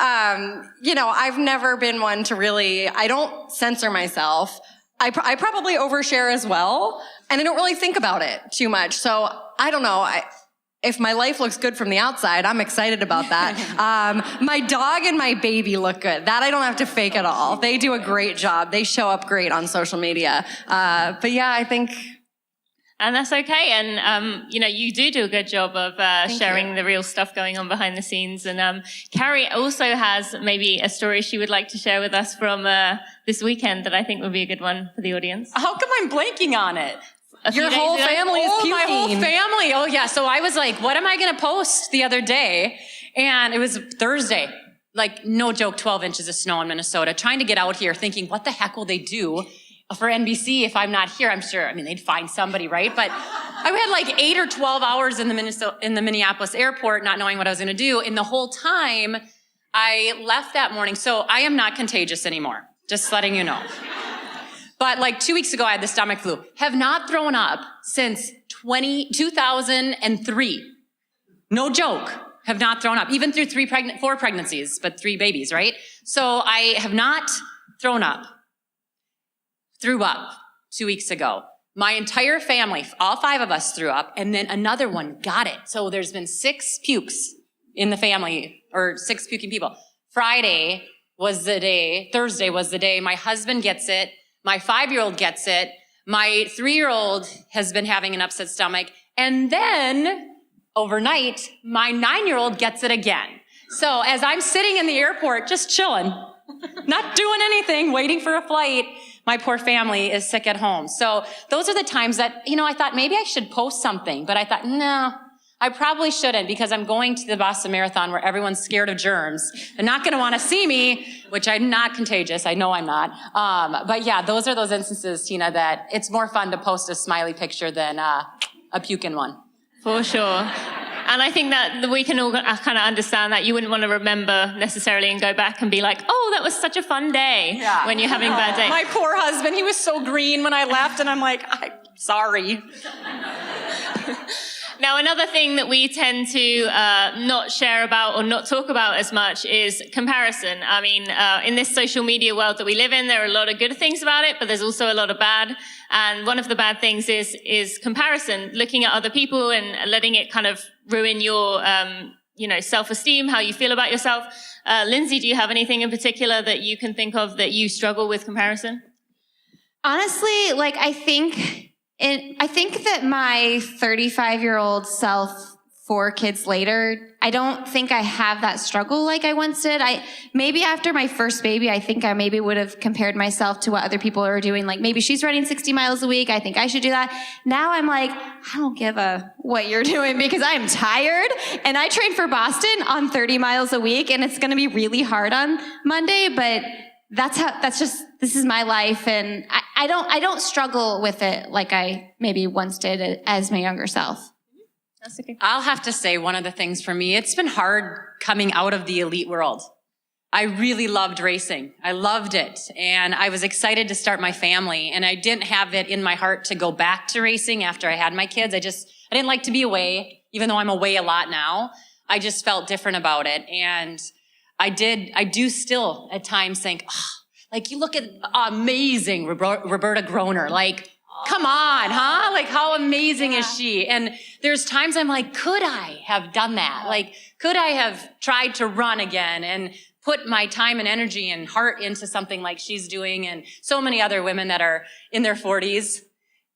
you know, I've never been one to really, I don't censor myself. I probably overshare as well. And I don't really think about it too much. So I don't know. If my life looks good from the outside, I'm excited about that. My dog and my baby look good. That I don't have to fake at all. They do a great job. They show up great on social media. But yeah, I think... And that's okay. And, you know, you do a good job of sharing the real stuff going on behind the scenes. And Carrie also has maybe a story she would like to share with us from this weekend that I think would be a good one for the audience. How come I'm blanking on it? a few Your days whole ago. family is puking. My whole family. Oh yeah. So I was like, what am I going to post the other day? And it was Thursday. Like, no joke, 12 inches of snow in Minnesota. Trying to get out here thinking, what the heck will they do for NBC if I'm not here? I'm sure, they'd find somebody, right? But I had like 8 or 12 hours in the Minneapolis airport, not knowing what I was going to do. And the whole time I left that morning. So I am not contagious anymore. Just letting you know. But like 2 weeks ago, I had the stomach flu. Have not thrown up since 2003. No joke. Have not thrown up, even through 4 pregnancies, but 3 babies, right? So I have not thrown up. Threw up 2 weeks ago. My entire family, all 5 of us threw up, and then another one got it. So there's been 6 pukes in the family, or 6 puking people. Friday was the day, Thursday was the day my husband gets it, my 5-year-old gets it, my 3-year-old has been having an upset stomach, and then overnight, my 9-year-old gets it again. So as I'm sitting in the airport, just chilling, not doing anything, waiting for a flight, my poor family is sick at home. So those are the times that, I thought maybe I should post something, but I thought, no, I probably shouldn't because I'm going to the Boston Marathon where everyone's scared of germs. They're not going to want to see me, which I'm not contagious. I know I'm not. But yeah, those are those instances, Tina, that it's more fun to post a smiley picture than a puking one. For sure. And I think that we can all kind of understand that you wouldn't want to remember necessarily and go back and be like, oh, that was such a fun day when you're having a bad day. My poor husband, he was so green when I left, and I'm like, I'm sorry. Now, another thing that we tend to not share about or not talk about as much is comparison. In this social media world that we live in, there are a lot of good things about it, but there's also a lot of bad. And one of the bad things is comparison, looking at other people and letting it kind of ruin your, self-esteem, how you feel about yourself. Lindsey, do you have anything in particular that you can think of that you struggle with comparison? Honestly, I think that my 35-year-old self, 4 kids later, I don't think I have that struggle like I once did. Maybe after my first baby, I think I maybe would have compared myself to what other people are doing. Like maybe she's running 60 miles a week. I think I should do that. Now I'm like, I don't give a what you're doing because I'm tired and I train for Boston on 30 miles a week and it's going to be really hard on Monday, but this is my life. And I don't struggle with it like I maybe once did as my younger self. That's okay. I'll have to say one of the things for me, it's been hard coming out of the elite world. I really loved racing. I loved it. And I was excited to start my family. And I didn't have it in my heart to go back to racing after I had my kids. I didn't like to be away, even though I'm away a lot now. I just felt different about it. And I do still at times think, you look at amazing Roberta Groner, come on, huh? How amazing is she? And there's times I'm like, could I have done that? Could I have tried to run again and put my time and energy and heart into something like she's doing and so many other women that are in their 40s.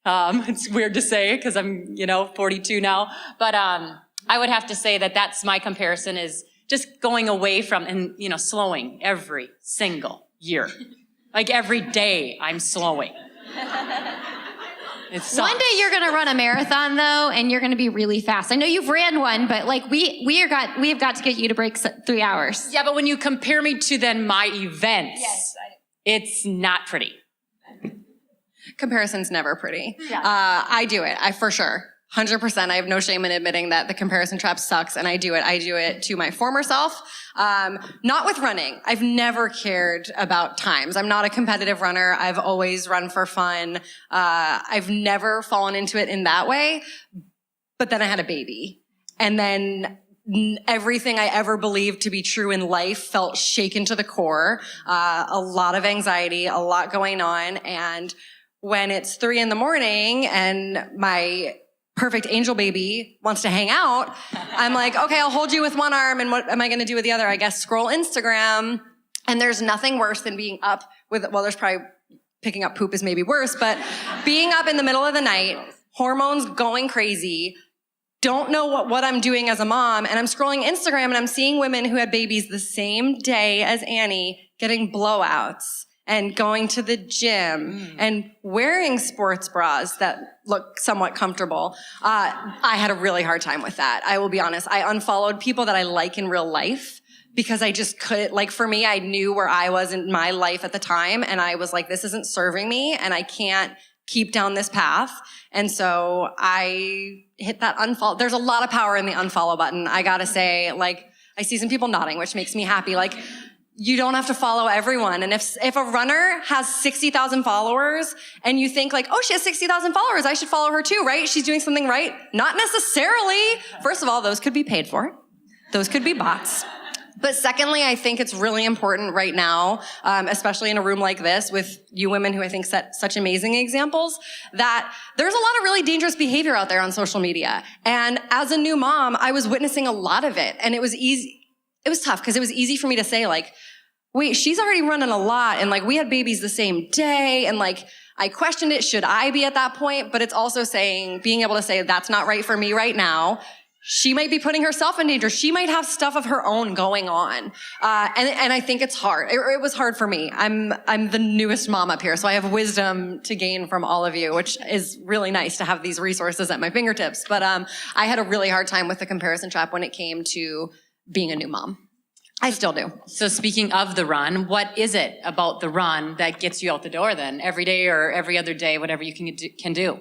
It's weird to say because I'm, 42 now. But I would have to say that that's my comparison is just going away from and, slowing every single year. Every day I'm slowing. One day you're going to run a marathon though, and you're going to be really fast. I know you've ran one, but we have got to get you to break 3 hours. Yeah, but when you compare me to then my events, it's not pretty. Comparison's never pretty. Yeah. I do it. For sure. 100%. I have no shame in admitting that the comparison trap sucks, and I do it. I do it to my former self. Not with running. I've never cared about times. I'm not a competitive runner. I've always run for fun. I've never fallen into it in that way. But then I had a baby. And then everything I ever believed to be true in life felt shaken to the core. A lot of anxiety, a lot going on. And when it's 3 a.m. and my perfect angel baby wants to hang out, I'm like, okay, I'll hold you with one arm, and what am I going to do with the other? I guess scroll Instagram. And there's nothing worse than being up there's probably picking up poop is maybe worse, but being up in the middle of the night, hormones going crazy, don't know what I'm doing as a mom, and I'm scrolling Instagram and I'm seeing women who had babies the same day as Annie getting blowouts and going to the gym and wearing sports bras that look somewhat comfortable. I had a really hard time with that. I will be honest. I unfollowed people that I like in real life because I just couldn't, like for me, I knew where I was in my life at the time. And I was like, this isn't serving me and I can't keep down this path. And so I hit that unfollow. There's a lot of power in the unfollow button. I gotta say, like, I see some people nodding, which makes me happy. Like, you don't have to follow everyone. And if a runner has 60,000 followers and you think like, oh, she has 60,000 followers, I should follow her too, right? She's doing something right. Not necessarily. First of all, those could be paid for. Those could be bots. But secondly, I think it's really important right now, especially in a room like this with you women who I think set such amazing examples, that there's a lot of really dangerous behavior out there on social media. And as a new mom, I was witnessing a lot of it. And it was easy. It was tough because it was easy for me to say like, wait, she's already running a lot. And like, we had babies the same day. And like, I questioned it. Should I be at that point? But it's also saying, being able to say, that's not right for me right now. She might be putting herself in danger. She might have stuff of her own going on. And I think it's hard. It was hard for me. I'm the newest mom up here, so I have wisdom to gain from all of you, which is really nice to have these resources at my fingertips. But I had a really hard time with the comparison trap when it came to being a new mom. I still do. So speaking of the run, what is it about the run that gets you out the door then? Every day or every other day, whatever you can do?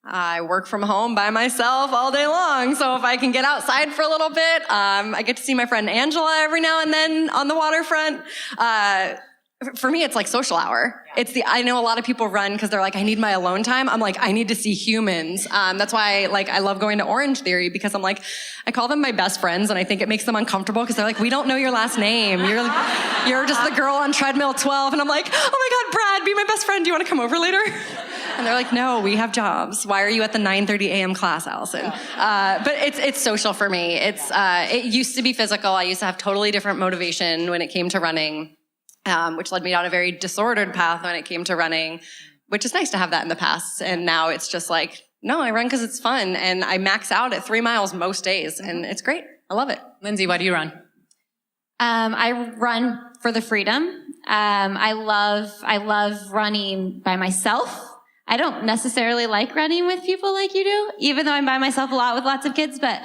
I work from home by myself all day long. So if I can get outside for a little bit, I get to see my friend Angela every now and then on the waterfront. For me, it's like social hour. I know a lot of people run because they're like, I need my alone time. I'm like, I need to see humans. That's why I love going to Orange Theory because I'm like, I call them my best friends and I think it makes them uncomfortable because they're like, we don't know your last name. You're just the girl on treadmill 12. And I'm like, oh my God, Brad, be my best friend. Do you want to come over later? And they're like, no, we have jobs. Why are you at the 9:30 a.m. class, Allison? But it's social for me. It used to be physical. I used to have totally different motivation when it came to running. Which led me down a very disordered path when it came to running, which is nice to have that in the past. And now it's just like, no, I run because it's fun. And I max out at 3 miles most days. And it's great. I love it. Lindsey, why do you run? I run for the freedom. I love running by myself. I don't necessarily like running with people like you do, even though I'm by myself a lot with lots of kids, but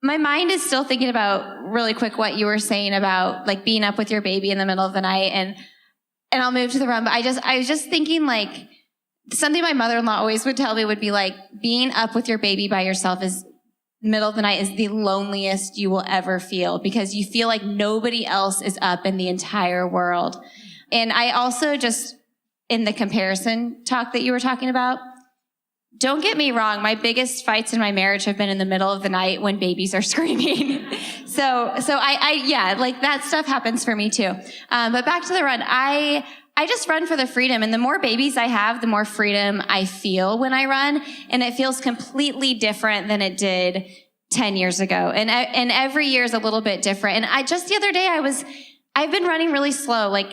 my mind is still thinking about really quick what you were saying about like being up with your baby in the middle of the night and I'll move to the run. But I was just thinking like something my mother-in-law always would tell me would be like being up with your baby by yourself is middle of the night is the loneliest you will ever feel because you feel like nobody else is up in the entire world. And I also just, in the comparison talk that you were talking about, don't get me wrong, my biggest fights in my marriage have been in the middle of the night when babies are screaming. So I like that stuff happens for me too. But back to the run, I just run for the freedom. And the more babies I have, the more freedom I feel when I run. And it feels completely different than it did 10 years ago. And every year is a little bit different. And just the other day I've been running really slow, like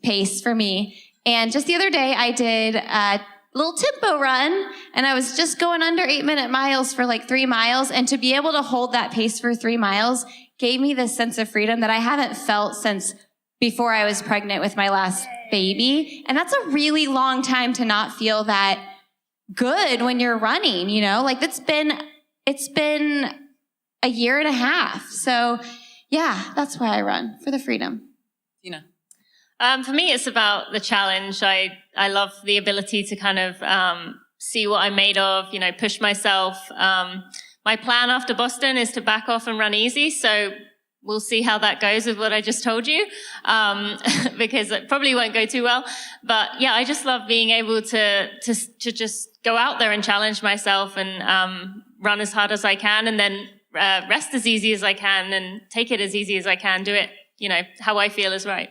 pace for me. And just the other day I did a little tempo run and I was just going under 8-minute miles for like 3 miles. And to be able to hold that pace for 3 miles gave me this sense of freedom that I haven't felt since before I was pregnant with my last baby. And that's a really long time to not feel that good when you're running, you know, like it's been a year and a half. So yeah, that's why I run, for the freedom. Tina. For me, it's about the challenge. I love the ability to kind of see what I'm made of, you know, push myself. My plan after Boston is to back off and run easy. So we'll see how that goes with what I just told you, because it probably won't go too well. But yeah, I just love being able to just go out there and challenge myself and run as hard as I can, and then rest as easy as I can, and take it as easy as I can. Do it, you know, how I feel is right.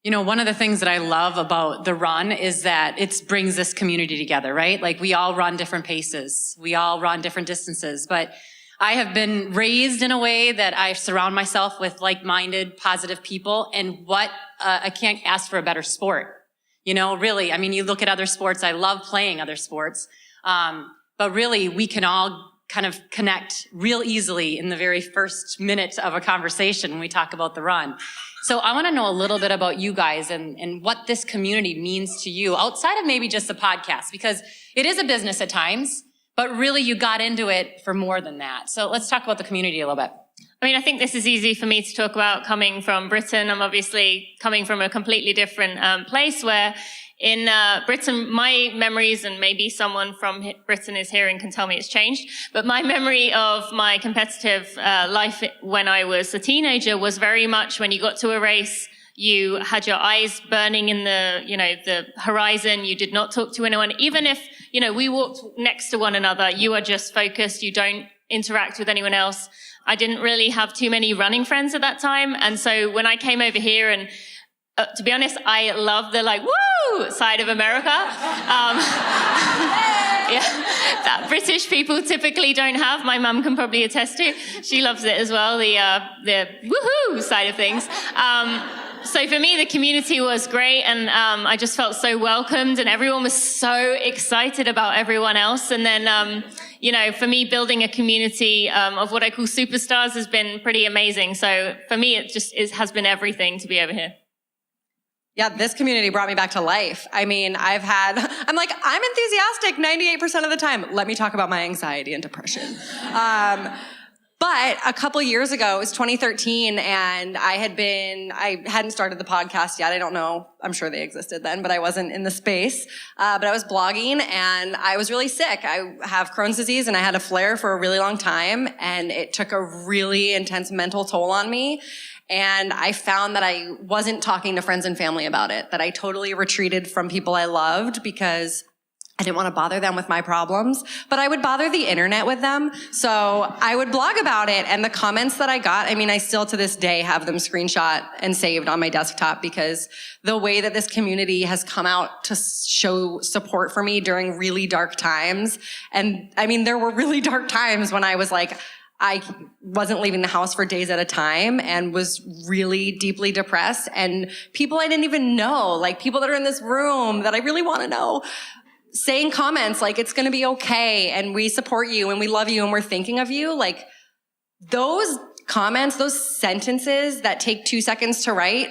You know, one of the things that I love about the run is that it brings this community together, right? Like we all run different paces. We all run different distances, but I have been raised in a way that I surround myself with like-minded, positive people. And I can't ask for a better sport. You know, really, I mean, you look at other sports. I love playing other sports. But really, we can all kind of connect real easily in the very first minute of a conversation when we talk about the run. So I want to know a little bit about you guys and what this community means to you outside of maybe just the podcast, because it is a business at times, but really you got into it for more than that. So let's talk about the community a little bit. I mean, I think this is easy for me to talk about coming from Britain. I'm obviously coming from a completely different place where in Britain, my memories, and maybe someone from Britain is here and can tell me it's changed, but my memory of my competitive life when I was a teenager was very much when you got to a race, you had your eyes burning in the horizon. You did not talk to anyone. Even if, we walked next to one another, you are just focused. You don't interact with anyone else. I didn't really have too many running friends at that time. And so when I came over here and to be honest, I love the woo side of America. That British people typically don't have. My mum can probably attest to. She loves it as well, the woohoo side of things. So for me, the community was great, and I just felt so welcomed, and everyone was so excited about everyone else. And then, for me, building a community of what I call superstars has been pretty amazing. So for me, it has been everything to be over here. Yeah, this community brought me back to life. I mean, I'm enthusiastic 98% of the time. Let me talk about my anxiety and depression. But a couple years ago, it was 2013, and I hadn't started the podcast yet. I don't know. I'm sure they existed then, but I wasn't in the space. But I was blogging, and I was really sick. I have Crohn's disease, and I had a flare for a really long time, and it took a really intense mental toll on me. And I found that I wasn't talking to friends and family about it, that I totally retreated from people I loved because I didn't want to bother them with my problems, but I would bother the internet with them. So I would blog about it, and the comments that I got, I still to this day have them screenshot and saved on my desktop, because the way that this community has come out to show support for me during really dark times. And there were really dark times when I was I wasn't leaving the house for days at a time and was really deeply depressed, and people I didn't even know, people that are in this room that I really want to know, saying comments it's going to be okay, and we support you, and we love you, and we're thinking of you. Those comments, those sentences that take 2 seconds to write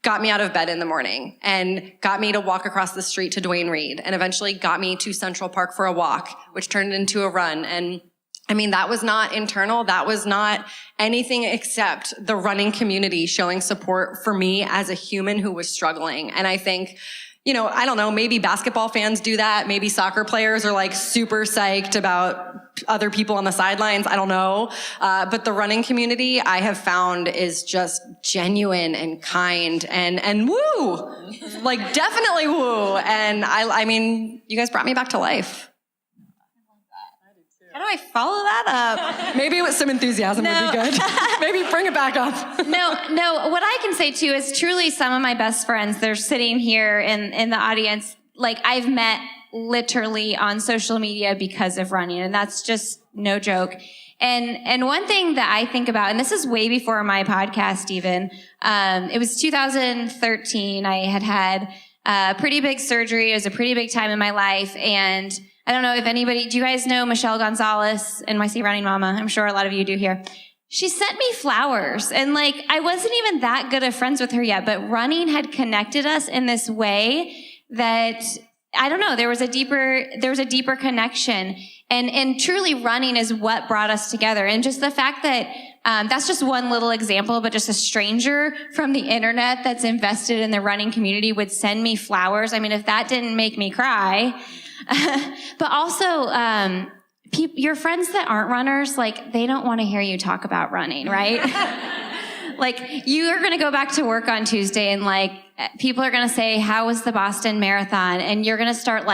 got me out of bed in the morning and got me to walk across the street to Duane Reade, and eventually got me to Central Park for a walk, which turned into a run. And that was not internal. That was not anything except the running community showing support for me as a human who was struggling. And I think, I don't know, maybe basketball fans do that. Maybe soccer players are super psyched about other people on the sidelines. I don't know. But the running community I have found is just genuine and kind and woo, definitely woo. And you guys brought me back to life. How do I follow that up? Maybe with some enthusiasm would be good. Maybe bring it back up. No, what I can say too is truly some of my best friends, they're sitting here in the audience, I've met literally on social media because of running, and that's just no joke. And one thing that I think about, and this is way before my podcast even, it was 2013. I had a pretty big surgery. It was a pretty big time in my life, and I don't know if anybody, do you guys know Michelle Gonzalez, NYC Running Mama? I'm sure a lot of you do here. She sent me flowers, and I wasn't even that good of friends with her yet, but running had connected us in this way that, I don't know, there was a deeper connection, and truly running is what brought us together. And just the fact that, that's just one little example, but just a stranger from the internet that's invested in the running community would send me flowers. If that didn't make me cry. But also, your friends that aren't runners, they don't want to hear you talk about running, right? You are going to go back to work on Tuesday, and people are going to say, how was the Boston Marathon? And you're going to start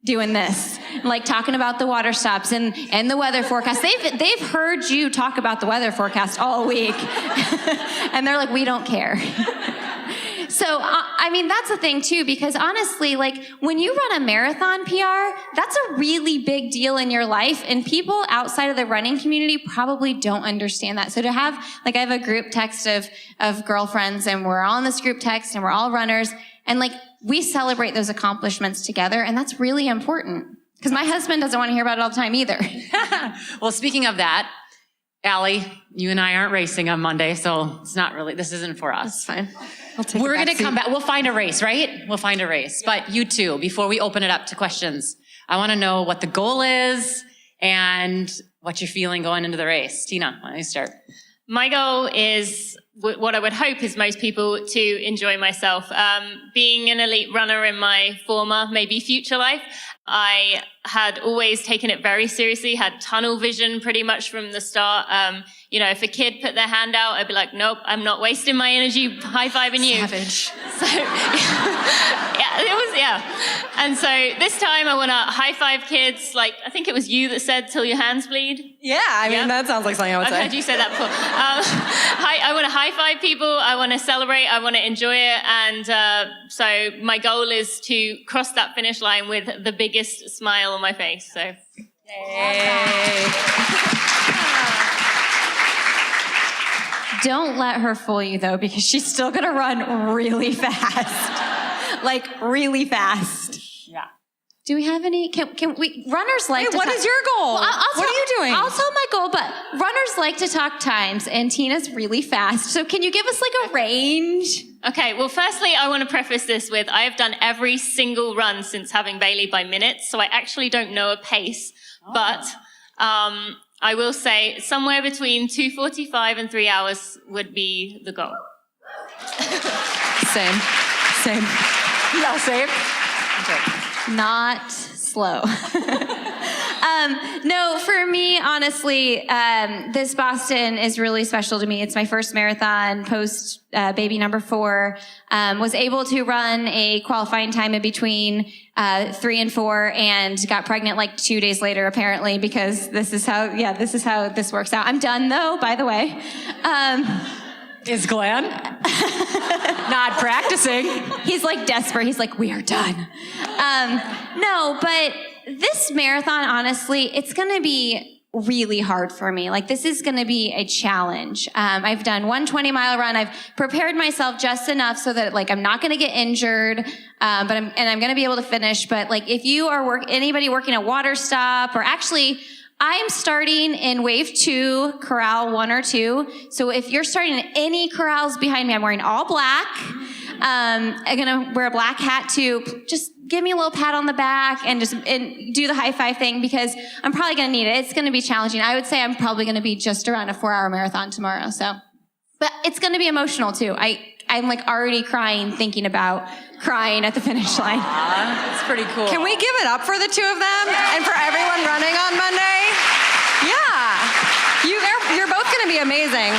doing this, talking about the water stops and the weather forecast. They've heard you talk about the weather forecast all week. And they're like, we don't care. So, that's the thing too, because honestly, when you run a marathon PR, that's a really big deal in your life, and people outside of the running community probably don't understand that. So to have, I have a group text of girlfriends, and we're all in this group text, and we're all runners, and we celebrate those accomplishments together, and that's really important. Because my husband doesn't want to hear about it all the time either. Well, speaking of that, Allie, you and I aren't racing on Monday, so it's not really, this isn't for us. That's fine. I'll take We're going to come back. We'll find a race, right? We'll find a race. But you two, before we open it up to questions, I want to know what the goal is and what you're feeling going into the race. Tina, why don't you start? My goal is what I would hope is most people to enjoy myself. Being an elite runner in my former, maybe future life, I had always taken it very seriously, had tunnel vision pretty much from the start. If a kid put their hand out, I'd be like, nope, I'm not wasting my energy high-fiving you. Savage. So, And so this time I want to high-five kids. Like, I think it was you that said, till your hands bleed. Yeah, I mean, that sounds like something I would I've say. heard you say that before. I want to high-five people. I want to celebrate. I want to enjoy it. And so my goal is to cross that finish line with the biggest smile on my face. So, Don't let her fool you, though, because she's still going to run really fast. Like, really fast. Yeah. Do we have any? Can we? Runners like to What talk. is your goal? Well, What are you doing? I'll tell my goal, but runners like to talk times, and Tina's really fast. So can you give us like a range? okay. Well, firstly, I want to preface this with I have done every single run since having Bailey by minutes, so I actually don't know a pace. But I will say somewhere between 2:45 and 3 hours would be the goal. Same. Yeah, same. Okay. Not slow. No, for me, honestly, this Boston is really special to me. It's my first marathon post baby number 4. Was able to run a qualifying time in between 3 and 4 and got pregnant like 2 days later, apparently, because this is how this works out. I'm done though, by the way. Is Glenn not practicing? He's like desperate. He's like, we are done. No, but this marathon, honestly, it's going to be really hard for me. Like, this is going to be a challenge. I've done one 20-mile run. I've prepared myself just enough so that like I'm not going to get injured, I'm going to be able to finish. But like, if you are anybody working at Water Stop, or actually, I'm starting in wave 2, corral 1 or 2. So if you're starting in any corrals behind me, I'm wearing all black. I'm going to wear a black hat too. Just give me a little pat on the back and do the high five thing, because I'm probably going to need it. It's going to be challenging. I would say I'm probably going to be just around a 4-hour marathon tomorrow. So, but it's going to be emotional too. I'm like already crying, thinking about crying at the finish line. That's pretty cool. Can we give it up for the two of them and for everyone running on Monday? Yeah. You're both going to be amazing.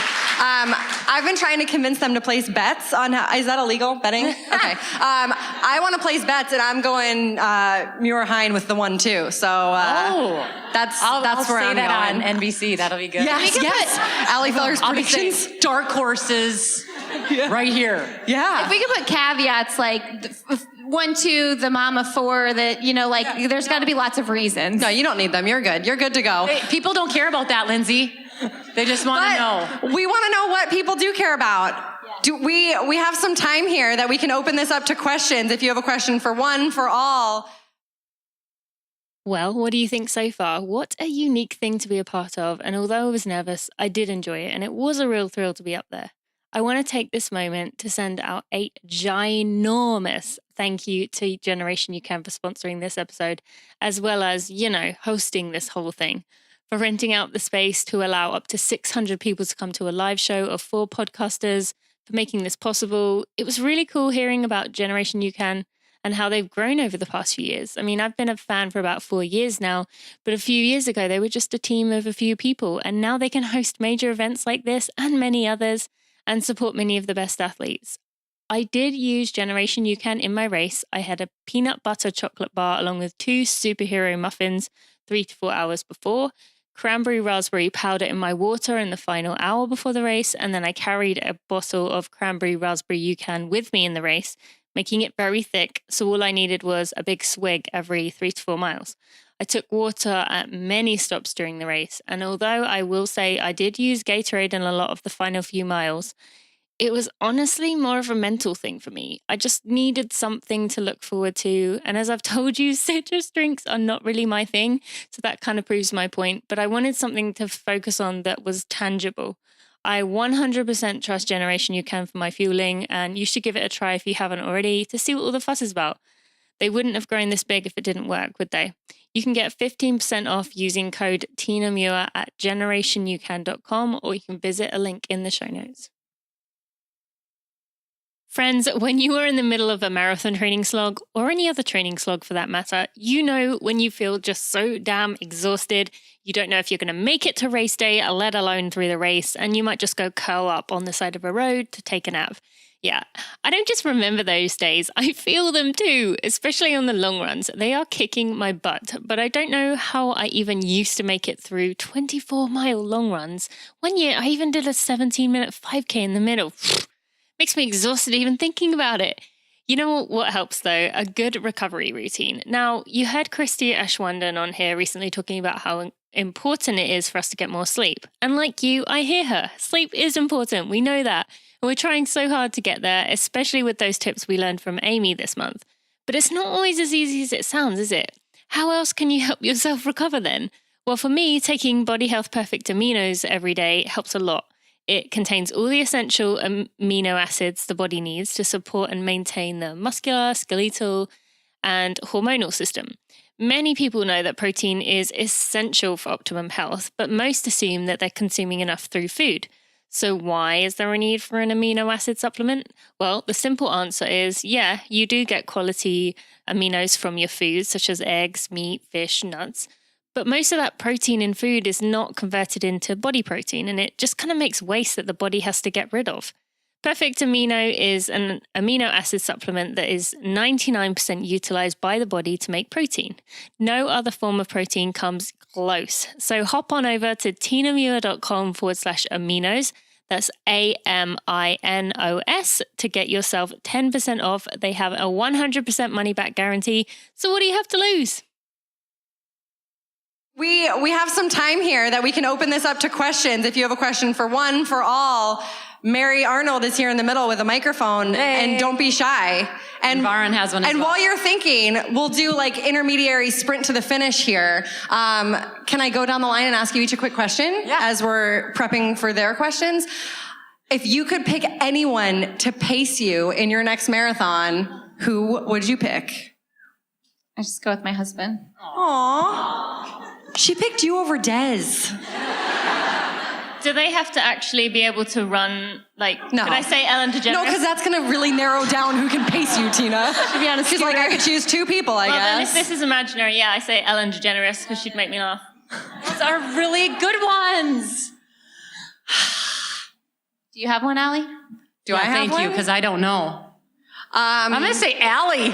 I've been trying to convince them to place bets on is that illegal, betting? Okay. I want to place bets, and I'm going Hein with the 1 2. So that's I'll where say I'm that going. on NBC. That'll be good. Yes. Allie Feller's I'll be predictions. saying dark horses right here. Yeah. If we could put caveats like 1 2, the mom of 4, that, like there's got to be lots of reasons. No, you don't need them. You're good. You're good to go. Hey, people don't care about that, Lindsey. They just want to know. We want to know what people do care about. Do we have some time here that we can open this up to questions. If you have a question for one, for all. Well, what do you think so far? What a unique thing to be a part of. And although I was nervous, I did enjoy it. And it was a real thrill to be up there. I want to take this moment to send out a ginormous thank you to Generation UCAN for sponsoring this episode, as well as, hosting this whole thing, for renting out the space to allow up to 600 people to come to a live show of 4 podcasters, for making this possible. It was really cool hearing about Generation UCAN and how they've grown over the past few years. I mean, I've been a fan for about 4 years now, but a few years ago, they were just a team of a few people, and now they can host major events like this and many others and support many of the best athletes. I did use Generation UCAN in my race. I had a peanut butter chocolate bar along with 2 superhero muffins 3 to 4 hours before, cranberry raspberry powder in my water in the final hour before the race, and then I carried a bottle of cranberry raspberry UCAN with me in the race, making it very thick, so all I needed was a big swig every 3 to 4 miles. I took water at many stops during the race, and although I will say I did use Gatorade in a lot of the final few miles, it was honestly more of a mental thing for me. I just needed something to look forward to. And as I've told you, citrus drinks are not really my thing. So that kind of proves my point. But I wanted something to focus on that was tangible. I 100% trust Generation UCAN for my fueling, and you should give it a try if you haven't already to see what all the fuss is about. They wouldn't have grown this big if it didn't work, would they? You can get 15% off using code TinaMuir at generationucan.com, or you can visit a link in the show notes. Friends, when you are in the middle of a marathon training slog, or any other training slog for that matter, you know when you feel just so damn exhausted, you don't know if you're going to make it to race day, let alone through the race, and you might just go curl up on the side of a road to take a nap. Yeah, I don't just remember those days, I feel them too, especially on the long runs. They are kicking my butt, but I don't know how I even used to make it through 24-mile long runs. One year, I even did a 17-minute 5K in the middle. Makes me exhausted even thinking about it. You know what helps though? A good recovery routine. Now, you heard Christy Ashwandan on here recently talking about how important it is for us to get more sleep. And like you, I hear her. Sleep is important. We know that. And we're trying so hard to get there, especially with those tips we learned from Amy this month. But it's not always as easy as it sounds, is it? How else can you help yourself recover then? Well, for me, taking Body Health Perfect Aminos every day helps a lot. It contains all the essential amino acids the body needs to support and maintain the muscular, skeletal, and hormonal system. Many people know that protein is essential for optimum health, but most assume that they're consuming enough through food. So why is there a need for an amino acid supplement? Well, the simple answer is, yeah, you do get quality aminos from your foods, such as eggs, meat, fish, nuts. But most of that protein in food is not converted into body protein, and it just kind of makes waste that the body has to get rid of. Perfect Amino is an amino acid supplement that is 99% utilized by the body to make protein. No other form of protein comes close. So hop on over to tinamuir.com/aminos. That's AMINOS to get yourself 10% off. They have a 100% money back guarantee. So what do you have to lose? We have some time here that we can open this up to questions. If you have a question for one, for all, Mary Arnold is here in the middle with a microphone, and don't be shy. And Varon has one as well. While you're thinking, we'll do like intermediary sprint to the finish here. Can I go down the line and ask you each a quick question as we're prepping for their questions? If you could pick anyone to pace you in your next marathon, who would you pick? I just go with my husband. Aww. She picked you over Des. Do they have to actually be able to run, like, no. Could I say Ellen DeGeneres? No, because that's going to really narrow down who can pace you, Tina. To be honest, she's like, I could choose two people, I guess. Then if this is imaginary, yeah, I say Ellen DeGeneres because she'd make me laugh. Those are really good ones. Do you have one, Allie? Do I have thank one? you, because I don't know. I'm going to say Allie.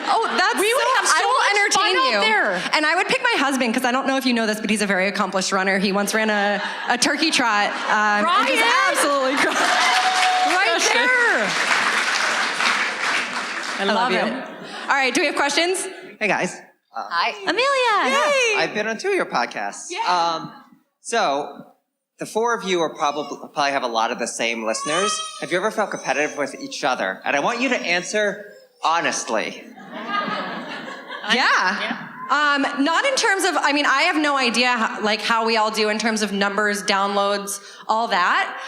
Oh, that's we would have so I will much entertain fun you. out there. And I would pick my husband, because I don't know if you know this, but he's a very accomplished runner. He once ran a turkey trot. Ryan! Just absolutely Right there. I love it. All right, do we have questions? Hey guys. Hi. Amelia. Yay. I've been on 2 of your podcasts. So the 4 of you are probably have a lot of the same listeners. Have you ever felt competitive with each other? And I want you to answer honestly. Not in terms of, I mean, I have no idea how we all do in terms of numbers, downloads, all that.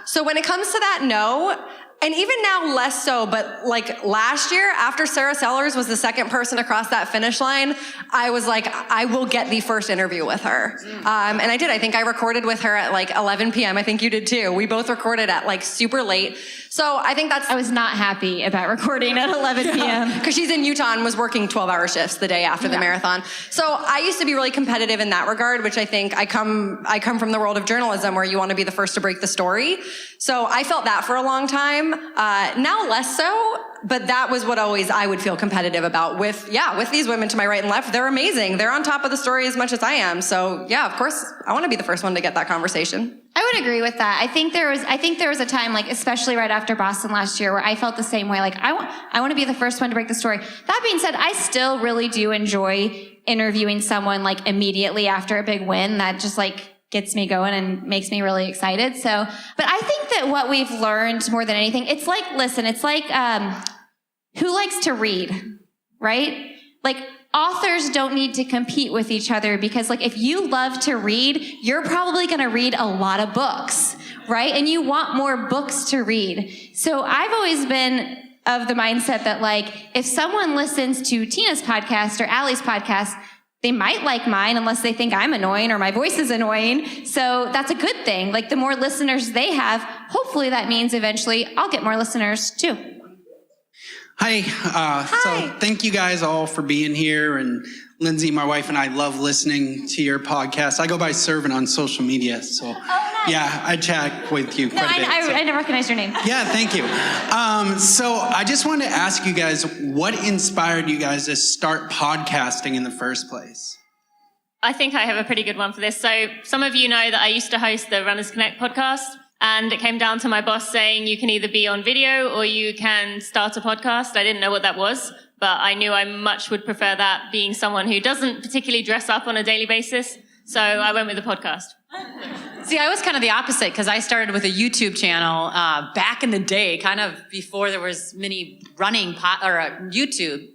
So when it comes to that, no. And even now, less so, but like last year, after Sarah Sellers was the second person across that finish line, I was like, I will get the first interview with her. And I did. I think I recorded with her at like 11 p.m. I think you did too. We both recorded at like super late. So I think that's... I was not happy about recording at 11 p.m. Because she's in Utah and was working 12-hour shifts the day after the marathon. So I used to be really competitive in that regard, which I think I come from the world of journalism where you want to be the first to break the story. So I felt that for a long time. Now less so, but that was what always I would feel competitive about with these women to my right and left. They're amazing. They're on top of the story as much as I am. So yeah, of course, I want to be the first one to get that conversation. I would agree with that. I think there was a time, like especially right after Boston last year, where I felt the same way. Like I want to be the first one to break the story. That being said, I still really do enjoy interviewing someone like immediately after a big win. That just like gets me going and makes me really excited. So, but I think that what we've learned more than anything, it's like, who likes to read, right? Like, authors don't need to compete with each other because, like, if you love to read, you're probably going to read a lot of books, right? And you want more books to read. So I've always been of the mindset that, like, if someone listens to Tina's podcast or Allie's podcast, they might like mine unless they think I'm annoying or my voice is annoying. So that's a good thing. Like, the more listeners they have, hopefully that means eventually I'll get more listeners too. Hi. So thank you guys all for being here. And Lindsey, my wife, and I love listening to your podcast. I go by Servant on social media. So yeah, I chat with you quite a bit. I didn't recognize your name. Yeah, thank you. So I just wanted to ask you guys, what inspired you guys to start podcasting in the first place? I think I have a pretty good one for this. So some of you know that I used to host the Runners Connect podcast, and it came down to my boss saying you can either be on video or you can start a podcast. I didn't know what that was, but I knew I much would prefer that, being someone who doesn't particularly dress up on a daily basis. So I went with the podcast. See, I was kind of the opposite because I started with a YouTube channel back in the day, kind of before there was many running YouTube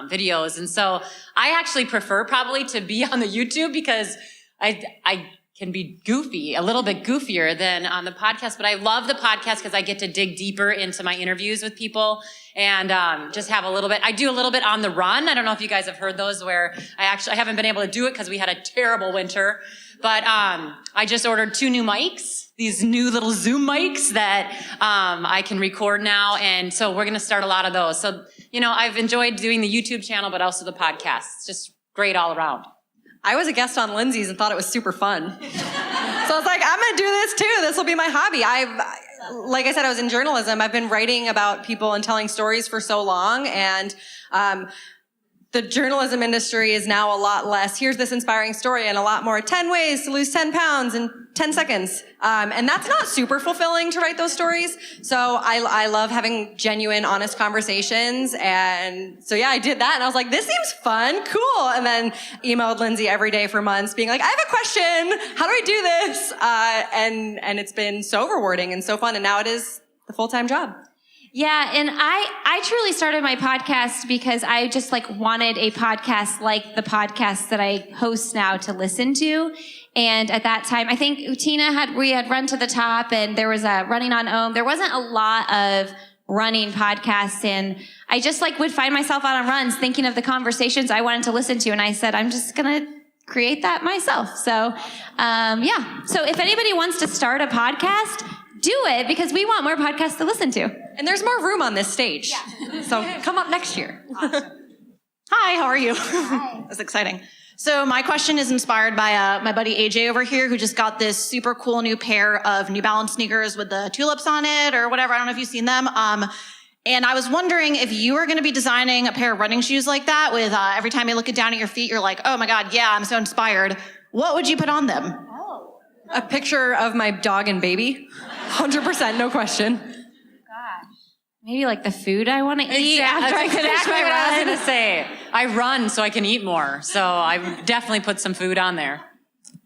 videos. And so I actually prefer probably to be on the YouTube because I can be goofy, a little bit goofier than on the podcast. But I love the podcast because I get to dig deeper into my interviews with people and just have a little bit. I do a little bit on the run. I don't know if you guys have heard those where I haven't been able to do it because we had a terrible winter. But I just ordered 2 new mics, these new little Zoom mics that I can record now. And so we're going to start a lot of those. So, I've enjoyed doing the YouTube channel, but also the podcast. It's just great all around. I was a guest on Lindsey's and thought it was super fun. So I was like, I'm going to do this too. This will be my hobby. Like I said, I was in journalism. I've been writing about people and telling stories for so long. And the journalism industry is now a lot less, here's this inspiring story, and a lot more 10 ways to lose 10 pounds in 10 seconds. And that's not super fulfilling to write those stories. So I love having genuine, honest conversations. And so, yeah, I did that. And I was like, this seems fun, cool. And then emailed Lindsey every day for months being like, I have a question. How do I do this? And it's been so rewarding and so fun. And now it is the full-time job. Yeah, and I truly started my podcast because I just wanted a podcast like the podcast that I host now to listen to. And at that time, I think we had Run to the Top and there was a Running on Ohm. There wasn't a lot of running podcasts, and I just would find myself out on runs thinking of the conversations I wanted to listen to, and I said, I'm just gonna create that myself. So, yeah. So if anybody wants to start a podcast, do it, because we want more podcasts to listen to. And there's more room on this stage. Yeah. So come up next year. Awesome. Hi, how are you? Hi. That's exciting. So my question is inspired by my buddy AJ over here, who just got this super cool new pair of New Balance sneakers with the tulips on it or whatever. I don't know if you've seen them. And I was wondering if you were going to be designing a pair of running shoes like that with every time you look down at your feet, you're like, oh my God, yeah, I'm so inspired. What would you put on them? Oh. A picture of my dog and baby. 100%, no question. Gosh. Maybe the food I want to eat after I finish my run. I was going to say. I run so I can eat more. So I would definitely put some food on there.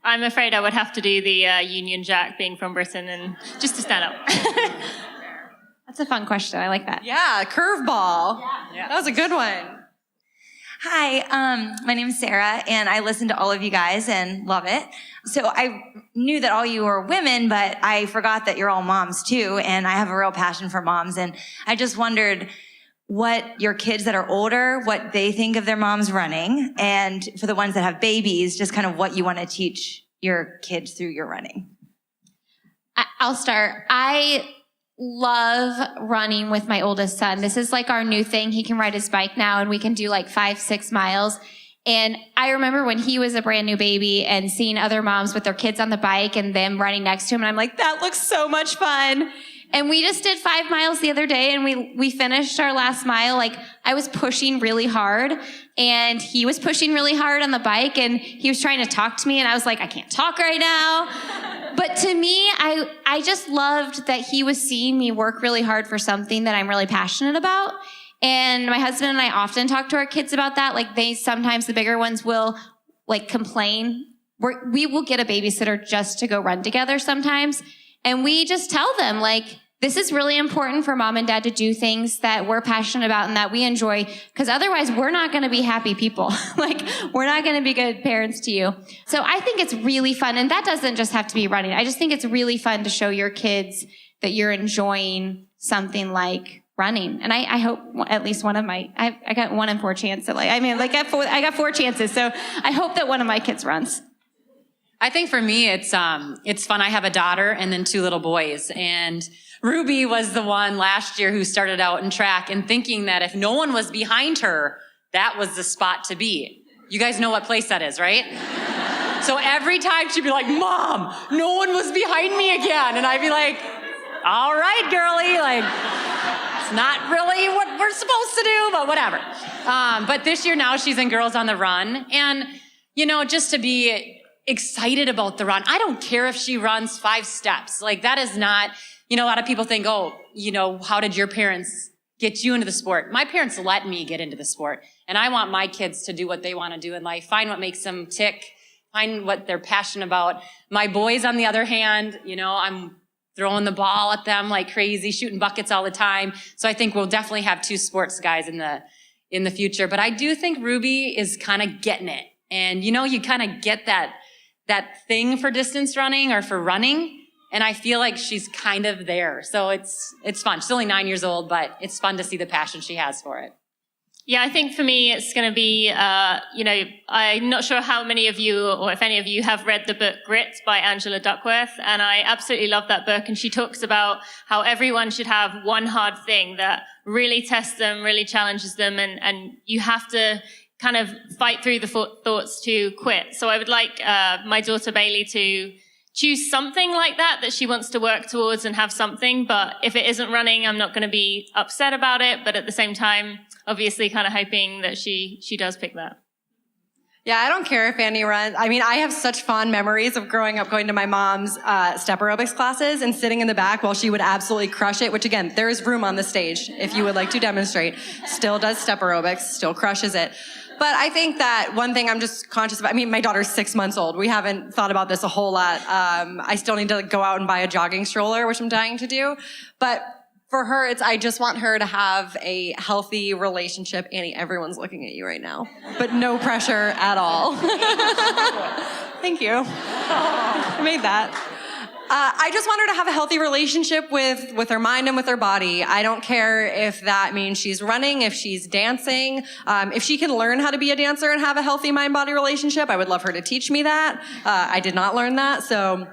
I'm afraid I would have to do the Union Jack, being from Britain, and just to stand up. That's a fun question. I like that. Yeah, curveball. Yeah. That was a good one. Hi, my name is Sarah, and I listen to all of you guys and love it. So I knew that all you were women, but I forgot that you're all moms too, and I have a real passion for moms. And I just wondered what your kids that are older, what they think of their moms running, and for the ones that have babies, just kind of what you want to teach your kids through your running. I'll start. I love running with my oldest son. This is our new thing. He can ride his bike now, and we can do 5-6 miles. And I remember when he was a brand new baby and seeing other moms with their kids on the bike and them running next to him. And I'm like, that looks so much fun. And we just did 5 miles the other day, and we finished our last mile. I was pushing really hard, and he was pushing really hard on the bike, and he was trying to talk to me, and I was like, I can't talk right now. But to me, I just loved that he was seeing me work really hard for something that I'm really passionate about. And my husband and I often talk to our kids about that. Sometimes the bigger ones will complain we will get a babysitter just to go run together sometimes. And we just tell them, like, this is really important for mom and dad to do things that we're passionate about and that we enjoy, because otherwise we're not going to be happy people. Like, we're not going to be good parents to you. So I think it's really fun. And that doesn't just have to be running. I just think it's really fun to show your kids that you're enjoying something like running. And I hope at least one of I got 1 in 4 chance to I got 4 chances. So I hope that one of my kids runs. I think for me, it's fun. I have a daughter and then 2 little boys, and Ruby was the one last year who started out in track and thinking that if no one was behind her, that was the spot to be. You guys know what place that is, right? So every time she'd be like, Mom, no one was behind me again. And I'd be like, all right, girlie, like, it's not really what we're supposed to do, but whatever. But this year now she's in Girls on the Run. And, just to be excited about the run. I don't care if she runs 5 steps. Like, that is not, a lot of people think, how did your parents get you into the sport? My parents let me get into the sport. And I want my kids to do what they want to do in life, find what makes them tick, find what they're passionate about. My boys, on the other hand, I'm throwing the ball at them like crazy, shooting buckets all the time. So I think we'll definitely have 2 sports guys in the future. But I do think Ruby is kind of getting it. And, you kind of get that thing for distance running or for running. And I feel like she's kind of there. So it's fun. She's only 9 years old, but it's fun to see the passion she has for it. Yeah, I think for me, it's going to be, I'm not sure how many of you, or if any of you, have read the book Grit by Angela Duckworth. And I absolutely love that book. And she talks about how everyone should have one hard thing that really tests them, really challenges them. And you have to kind of fight through the thoughts to quit. So I would like my daughter Bailey to choose something like that she wants to work towards and have something. But if it isn't running, I'm not going to be upset about it. But at the same time, obviously kind of hoping that she does pick that. Yeah, I don't care if Annie runs. I mean, I have such fond memories of growing up going to my mom's step aerobics classes and sitting in the back while she would absolutely crush it, which again, there is room on the stage if you would like to demonstrate. Still does step aerobics, still crushes it. But I think that one thing I'm just conscious about, my daughter's 6 months old. We haven't thought about this a whole lot. I still need to go out and buy a jogging stroller, which I'm dying to do. But for her, I just want her to have a healthy relationship. Annie, everyone's looking at you right now, but no pressure at all. Thank you. I made that. I just want her to have a healthy relationship with her mind and with her body. I don't care if that means she's running, if she's dancing. If she can learn how to be a dancer and have a healthy mind-body relationship, I would love her to teach me that. I did not learn that, so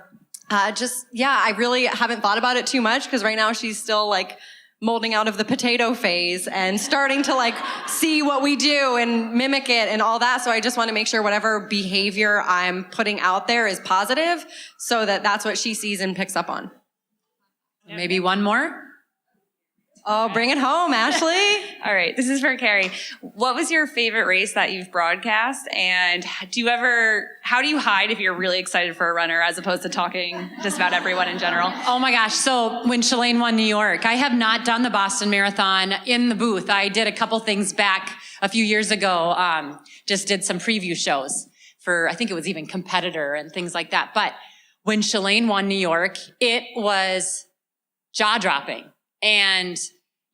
I really haven't thought about it too much because right now she's still like molding out of the potato phase and starting to see what we do and mimic it and all that. So I just want to make sure whatever behavior I'm putting out there is positive so that that's what she sees and picks up on. Maybe one more? Oh, bring it home, Ashley. All right, this is for Carrie. What was your favorite race that you've broadcast? And how do you hide if you're really excited for a runner as opposed to talking just about everyone in general? Oh my gosh, so when Shalane won New York, I have not done the Boston Marathon in the booth. I did a couple things back a few years ago, just did some preview shows for, I think it was even Competitor and things like that. But when Shalane won New York, it was jaw-dropping. And,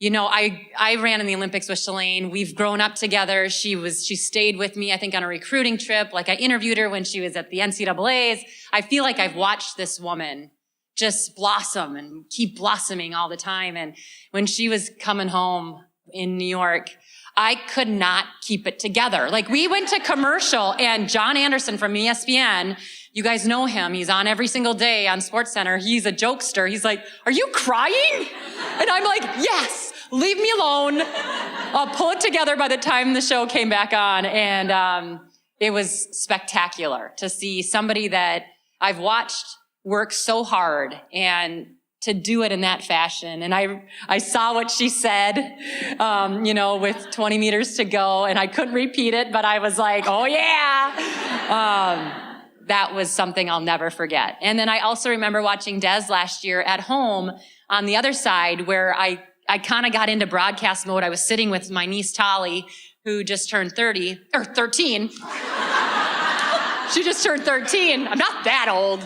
I ran in the Olympics with Shalane. We've grown up together. She stayed with me, I think, on a recruiting trip. I interviewed her when she was at the NCAAs. I feel like I've watched this woman just blossom and keep blossoming all the time. And when she was coming home in New York, I could not keep it together. We went to commercial and John Anderson from ESPN, you guys know him. He's on every single day on SportsCenter. He's a jokester. He's like, "Are you crying?" And I'm like, "Yes, leave me alone. I'll pull it together by the time the show came back on." And it was spectacular to see somebody that I've watched work so hard and to do it in that fashion. And I saw what she said, with 20 meters to go, and I couldn't repeat it, but I was like, oh yeah. That was something I'll never forget. And then I also remember watching Des last year at home on the other side where I kind of got into broadcast mode. I was sitting with my niece Tolley, who just turned 13. She just turned 13. I'm not that old.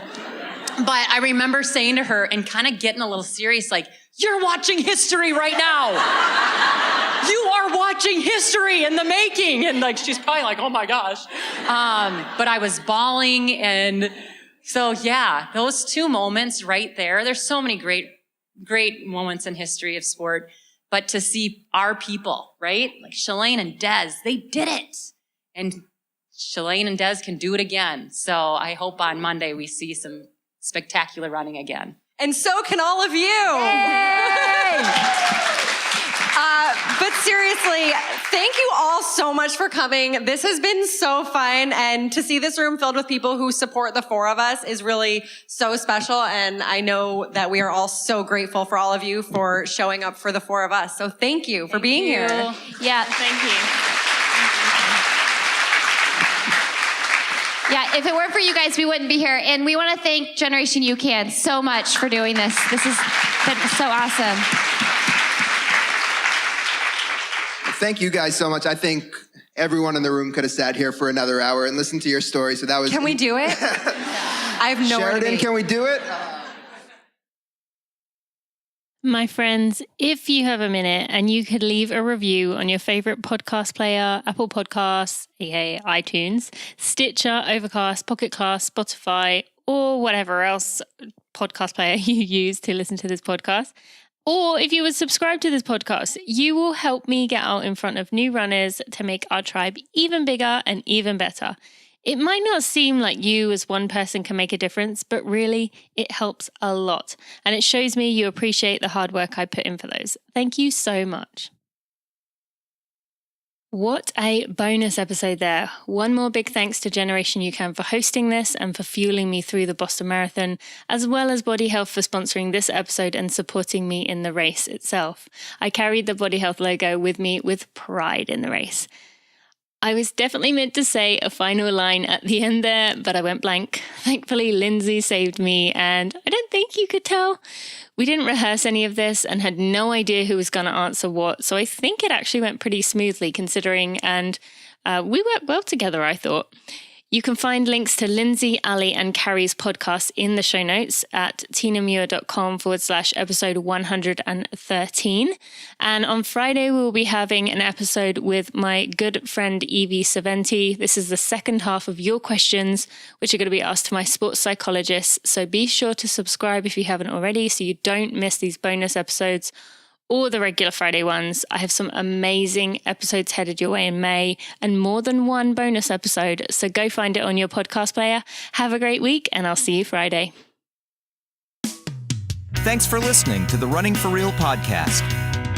But I remember saying to her and kind of getting a little serious, like, you're watching history right now. You are watching history in the making. And like, she's probably like, oh my gosh. But I was bawling. And so, yeah, those two moments right there, there's so many great moments in history of sport. But to see our people, right? Like Shalane and Des, they did it. And Shalane and Des can do it again. So I hope on Monday we see some spectacular running again. And so can all of you. But seriously, thank you all so much for coming. This has been so fun. And to see this room filled with people who support the four of us is really so special. And I know that we are all so grateful for all of you for showing up for the four of us. So thank you for being here. Yeah, thank you. Yeah, if it weren't for you guys, we wouldn't be here. And we want to thank Generation UCAN so much for doing this. This has been so awesome. Thank you guys so much. I think everyone in the room could have sat here for another hour and listened to your story. So that was. Can we do it? I have nowhere to be. Sheridan, can we do it? My friends, if you have a minute and you could leave a review on your favorite podcast player, Apple Podcasts, aka iTunes, Stitcher, Overcast, Pocket Cast, Spotify, or whatever else podcast player you use to listen to this podcast, or if you would subscribe to this podcast, you will help me get out in front of new runners to make our tribe even bigger and even better. It might not seem like you as one person can make a difference, but really it helps a lot. And it shows me you appreciate the hard work I put in for those. Thank you so much. What a bonus episode there. One more big thanks to Generation UCAN for hosting this and for fueling me through the Boston Marathon, as well as Body Health for sponsoring this episode and supporting me in the race itself. I carried the Body Health logo with me with pride in the race. I was definitely meant to say a final line at the end there, but I went blank. Thankfully, Lindsey saved me, and I don't think you could tell. We didn't rehearse any of this and had no idea who was going to answer what, so I think it actually went pretty smoothly considering, and we worked well together, I thought. You can find links to Lindsey, Ali, and Carrie's podcast in the show notes at tinamuir.com/episode 113. And on Friday, we'll be having an episode with my good friend Evie Saventi. This is the second half of your questions, which are going to be asked to my sports psychologist. So be sure to subscribe if you haven't already so you don't miss these bonus episodes or the regular Friday ones. I have some amazing episodes headed your way in May and more than one bonus episode. So go find it on your podcast player. Have a great week and I'll see you Friday. Thanks for listening to the Running for Real podcast.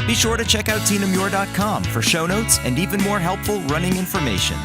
Be sure to check out tinamuir.com for show notes and even more helpful running information.